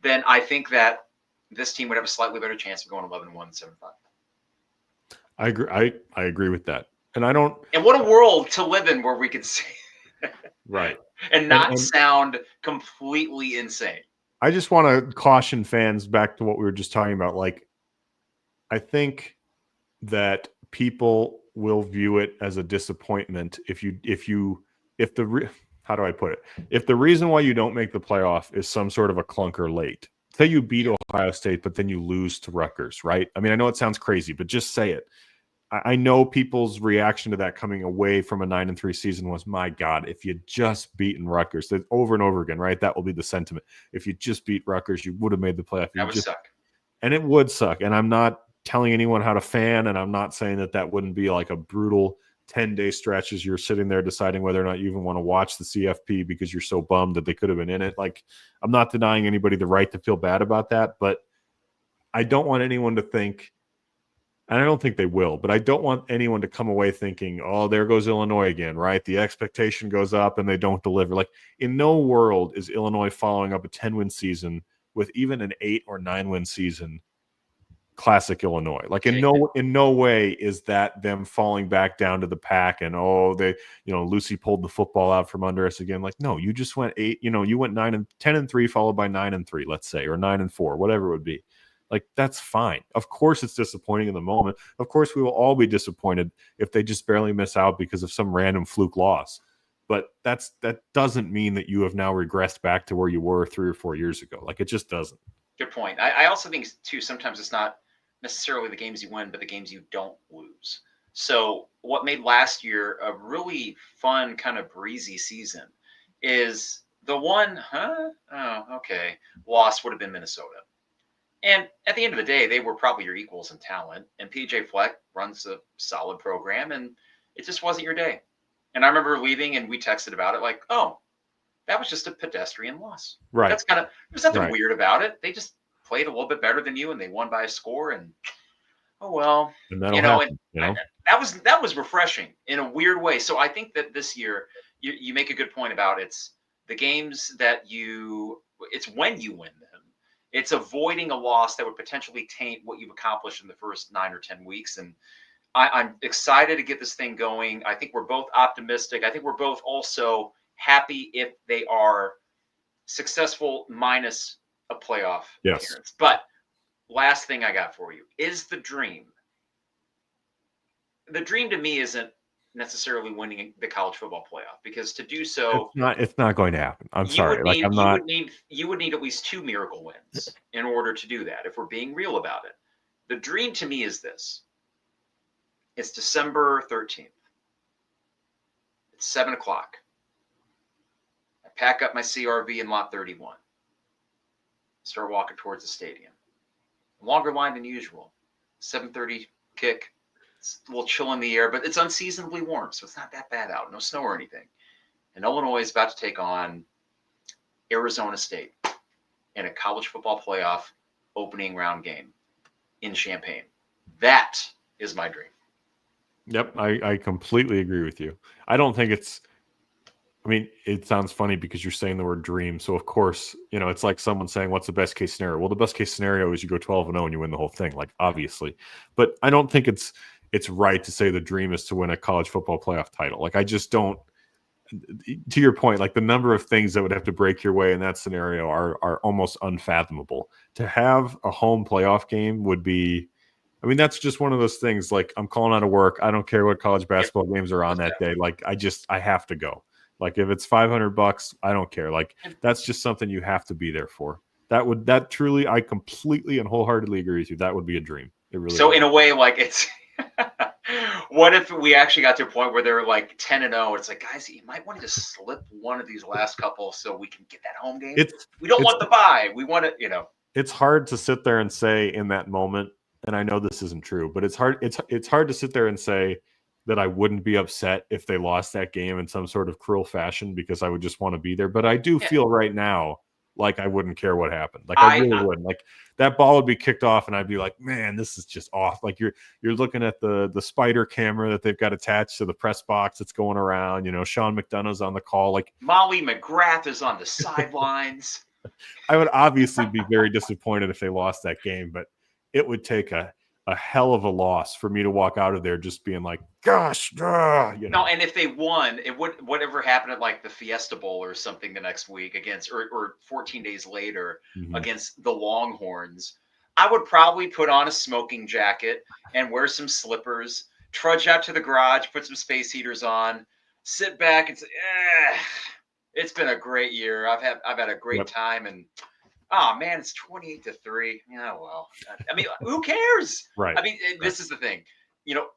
then I think that this team would have a slightly better chance of going 11-1 than 7-5. I agree. I agree with that. And I don't. And what a world to live in where we could say. Right. And not sound completely insane. I just want to caution fans back to what we were just talking about. Like, I think that people will view it as a disappointment how do I put it? If the reason why you don't make the playoff is some sort of a clunker late, say you beat Ohio State, but then you lose to Rutgers, right? I mean, I know it sounds crazy, but just say it. I know people's reaction to that coming away from a 9-3 season was, my God, if you just beaten Rutgers, that over and over again, right? That will be the sentiment. If you just beat Rutgers, you would have made the playoff. That would suck. And it would suck. And I'm not telling anyone how to fan, and I'm not saying that wouldn't be like a brutal 10-day stretches, you're sitting there deciding whether or not you even want to watch the CFP because you're so bummed that they could have been in it. Like, I'm not denying anybody the right to feel bad about that, but I don't want anyone to think, and I don't think they will, but I don't want anyone to come away thinking, oh, there goes Illinois again, right? The expectation goes up and they don't deliver. Like, in no world is Illinois following up a 10-win season with even an 8 or 9-win season classic Illinois. Like, in no way is that them falling back down to the pack and, oh, they, Lucy pulled the football out from under us again. Like, no, you just went 8, you went 10-3 followed by 9-3, let's say, or 9-4, whatever it would be. Like, that's fine. Of course it's disappointing in the moment. Of course we will all be disappointed if they just barely miss out because of some random fluke loss. But that doesn't mean that you have now regressed back to where you were 3 or 4 years ago. Like, it just doesn't. Good point. I also think, too, sometimes it's not necessarily the games you win, but the games you don't lose. So what made last year a really fun, kind of breezy season is the one, loss would have been Minnesota. And at the end of the day, they were probably your equals in talent. And PJ Fleck runs a solid program, and it just wasn't your day. And I remember leaving, and we texted about it like, oh, that was just a pedestrian loss. Right. That's kind of, there's nothing weird about it. They just played a little bit better than you, and they won by a score. And oh well, and happen, that was refreshing in a weird way. So I think that this year you make a good point about it's the games that it's when you win them. It's avoiding a loss that would potentially taint what you've accomplished in the first 9 or 10 weeks. And I'm excited to get this thing going. I think we're both optimistic. I think we're both also happy if they are successful minus a playoff appearance. But last thing I got for you is the dream. The dream to me isn't necessarily winning the college football playoff, because to do so, it's not going to happen. I'm sorry. You would need at least 2 miracle wins in order to do that, if we're being real about it. The dream to me is this. It's December 13th. It's 7:00. I pack up my CRV in lot 31. Start walking towards the stadium. Longer line than usual. 7:30 kick. It's a little chill in the air, but it's unseasonably warm, so it's not that bad out. No snow or anything. And Illinois is about to take on Arizona State in a college football playoff opening round game in Champaign. That is my dream. Yep, I completely agree with you. I don't think it's – I mean, it sounds funny because you're saying the word dream. So, of course, it's like someone saying, what's the best case scenario? Well, the best case scenario is you go 12-0 and you win the whole thing, like, obviously. But I don't think it's right to say the dream is to win a college football playoff title. Like, I just don't – to your point, like, the number of things that would have to break your way in that scenario are almost unfathomable. To have a home playoff game would be – I mean, that's just one of those things. Like, I'm calling out of work. I don't care what college basketball games are on that day. Like, I have to go. Like, if it's $500, I don't care. Like, that's just something you have to be there for. That truly, I completely and wholeheartedly agree with you. That would be a dream. It really so would. In a way, like, it's what if we actually got to a point where they're like 10-0? It's like, guys, you might want to just slip one of these last couple so we can get that home game. We don't want the bye. We want it, It's hard to sit there and say in that moment, and I know this isn't true, but it's hard to sit there and say that I wouldn't be upset if they lost that game in some sort of cruel fashion, because I would just want to be there. But I do feel right now like I wouldn't care what happened. Like, I really wouldn't. Like, that ball would be kicked off and I'd be like, man, this is just off. Like, you're looking at the spider camera that they've got attached to the press box that's going around. Sean McDonough's on the call. Like, Molly McGrath is on the sidelines. I would obviously be very disappointed if they lost that game, but it would take a hell of a loss for me to walk out of there just being like, gosh, No, and if they won, it would, whatever happened at like the Fiesta Bowl or something the next week against, or 14 days later against the Longhorns, I would probably put on a smoking jacket and wear some slippers, trudge out to the garage, put some space heaters on, sit back and say, it's been a great year. I've had a great time, and oh man, it's 28-3. Yeah, well, I mean, who cares? Right. I mean, this is the thing.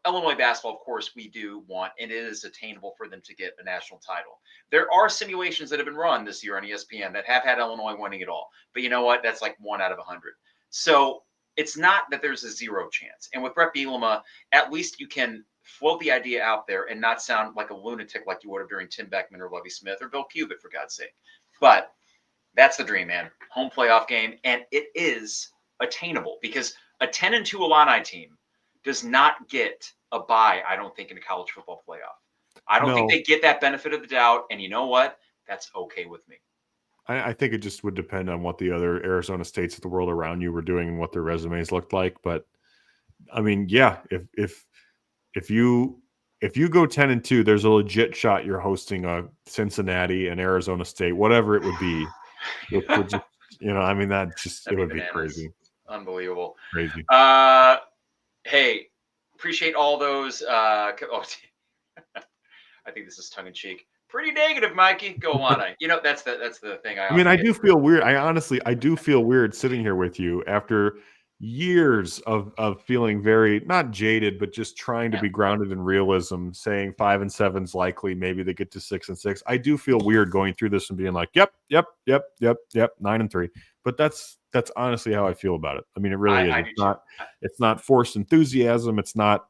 Illinois basketball, of course, we do want, and it is attainable for them to get a national title. There are simulations that have been run this year on ESPN that have had Illinois winning it all. But you know what? That's like 1 out of 100. So it's not that there's a 0 chance. And with Bret Bielema, at least you can float the idea out there and not sound like a lunatic like you would have during Tim Beckman or Lovie Smith or Bill Cubitt, for God's sake. But that's the dream, man. Home playoff game, and it is attainable because a 10-2 Illini team does not get a bye, I don't think, in a college football playoff. I don't think they get that benefit of the doubt, and you know what? That's okay with me. I think it just would depend on what the other Arizona States of the world around you were doing and what their resumes looked like. But I mean, yeah, if you go 10-2, there's a legit shot you're hosting a Cincinnati and Arizona State, whatever it would be. Which would just, I mean, it would be crazy. Unbelievable. Crazy. Hey, appreciate all those. I think this is tongue in cheek. Pretty negative, Mikey. Go on. That's the thing. I mean, I do feel weird. I do feel weird sitting here with you after years of feeling very, not jaded, but just trying to be grounded in realism, saying 5-7's likely. Maybe they get to 6-6. I do feel weird going through this and being like, yep, 9-3. But that's honestly how I feel about it. I mean, it really is. It's not forced enthusiasm. It's not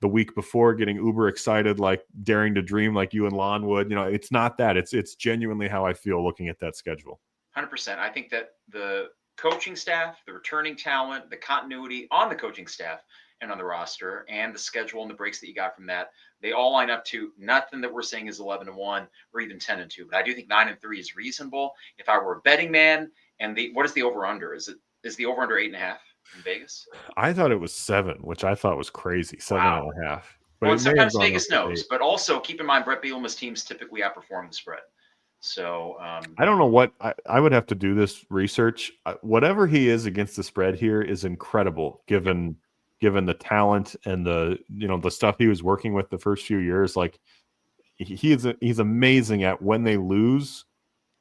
the week before getting uber excited, like daring to dream like you and Lon would. It's not that. It's genuinely how I feel looking at that schedule. 100%. I think that the coaching staff, the returning talent, the continuity on the coaching staff and on the roster, and the schedule and the breaks that you got from that, they all line up to nothing that we're saying is 11-1 or even 10-2. But I do think 9-3 is reasonable. If I were a betting man, and what is the over/under? Is the over/under 8.5 in Vegas? I thought it was 7, which I thought was crazy. 7.5. But well, sometimes Vegas knows. But also keep in mind, Bret Bielema's teams typically outperform the spread. So I don't know what I would have to do this research. Whatever he is against the spread here is incredible, given the talent and the stuff he was working with the first few years. Like he's amazing at when they lose,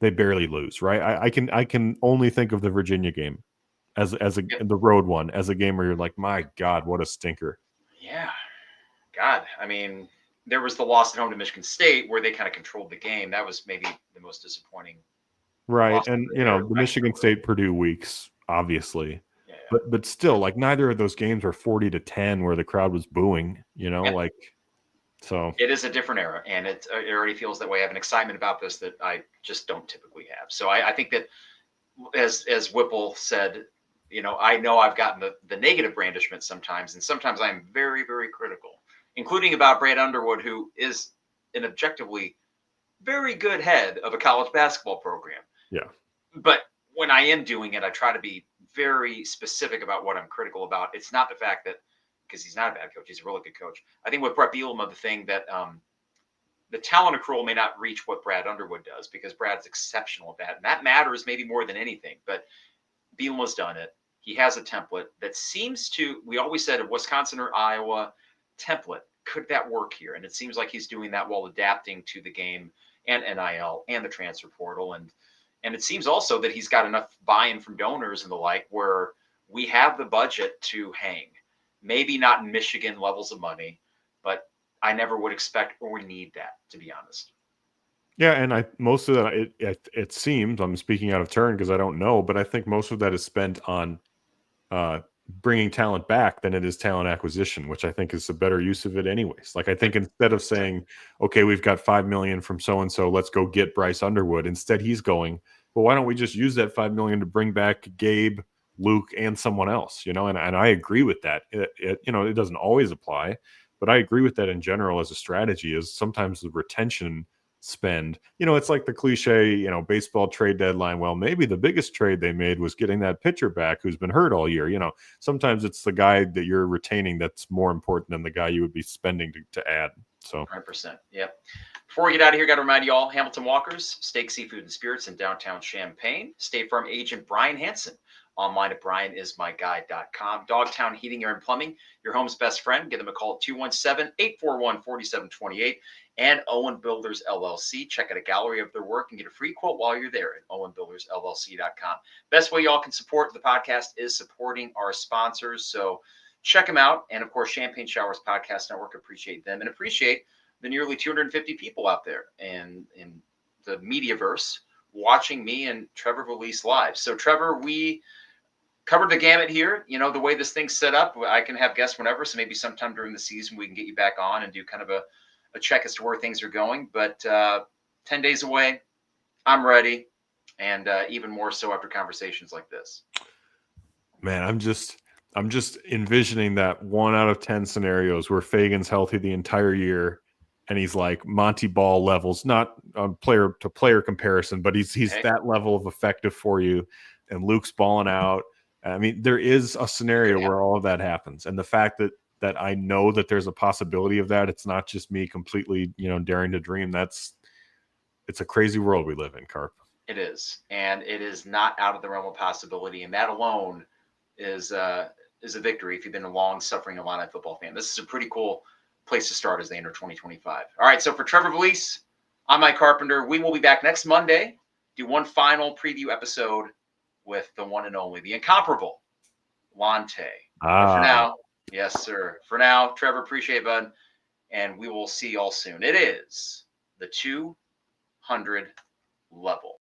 they barely lose. Right? I can only think of the Virginia game as the road one as a game where you're like, my God, what a stinker. Yeah, God, I mean. There was the loss at home to Michigan State where they kind of controlled the game. That was maybe the most disappointing. Right. And, the Michigan State Purdue weeks, obviously. Yeah. But still, like, neither of those games were 40-10 where the crowd was booing, so. It is a different era, and it already feels that way. I have an excitement about this that I just don't typically have. So I think that, as Whipple said, I know I've gotten the negative brandishment sometimes, and sometimes I'm very, very critical, including about Brad Underwood, who is an objectively very good head of a college basketball program. Yeah. But when I am doing it, I try to be very specific about what I'm critical about. It's not the fact that, because he's not a bad coach, he's a really good coach. I think with Bret Bielema, the thing that the talent accrual may not reach what Brad Underwood does, because Brad's exceptional at that. And that matters maybe more than anything. But Bielema's done it. He has a template that seems to, we always said, of Wisconsin or Iowa template, could that work here? And it seems like he's doing that while adapting to the game and NIL and the transfer portal. And it seems also that he's got enough buy-in from donors and the like where we have the budget to hang. Maybe not in Michigan levels of money, but I never would expect or need that, to be honest. Yeah, and most of that, it seems, I'm speaking out of turn because I don't know, but I think most of that is spent on bringing talent back than it is talent acquisition, which I think is a better use of it anyways. Like, I think instead of saying, okay, we've got $5 million from so-and-so, let's go get Bryce Underwood. Instead, he's going, well, why don't we just use that $5 million to bring back Gabe, Luke, and someone else, and I agree with that. It doesn't always apply, but I agree with that in general as a strategy. Is sometimes the retention spend, it's like the cliche, baseball trade deadline. Well, maybe the biggest trade they made was getting that pitcher back who's been hurt all year. Sometimes it's the guy that you're retaining that's more important than the guy you would be spending to add. So 100%. Yep. Before we get out of here, got to remind you all, Hamilton Walkers, Steak, Seafood, and Spirits in downtown Champaign. State Farm agent Brian Hansen. Online at brianismyguy.com. Dogtown Heating, Air, and Plumbing, your home's best friend. Give them a call at 217-841-4728. And Owen Builders, LLC. Check out a gallery of their work and get a free quote while you're there at owenbuildersllc.com. Best way y'all can support the podcast is supporting our sponsors. So check them out. And, of course, Champagne Showers Podcast Network. Appreciate them and appreciate the nearly 250 people out there in the Mediaverse watching me and Trevor Vallese live. So, Trevor, we covered the gamut here. You know, the way this thing's set up, I can have guests whenever. So maybe sometime during the season we can get you back on and do kind of a check as to where things are going. But 10 days away, I'm ready, and even more so after conversations like this. Man, I'm just envisioning that 1 out of 10 scenarios where Fagan's healthy the entire year, and he's like Monty Ball levels, not on player to player comparison, but he's that level of effective for you, and Luke's balling out. I mean, there is a scenario where all of that happens, and the fact that I know that there's a possibility of that, it's not just me completely, daring to dream. It's a crazy world we live in, Carp. It is, and it is not out of the realm of possibility, and that alone is a victory if you've been a long-suffering Illini football fan. This is a pretty cool place to start as they enter 2025. All right, so for Trevor Vallese, I'm Mike Carpenter. We will be back next Monday, do one final preview episode with the one and only, the incomparable Lante. But for now, yes, sir. For now, Trevor, appreciate it, bud, and we will see y'all soon. It is the 200 level.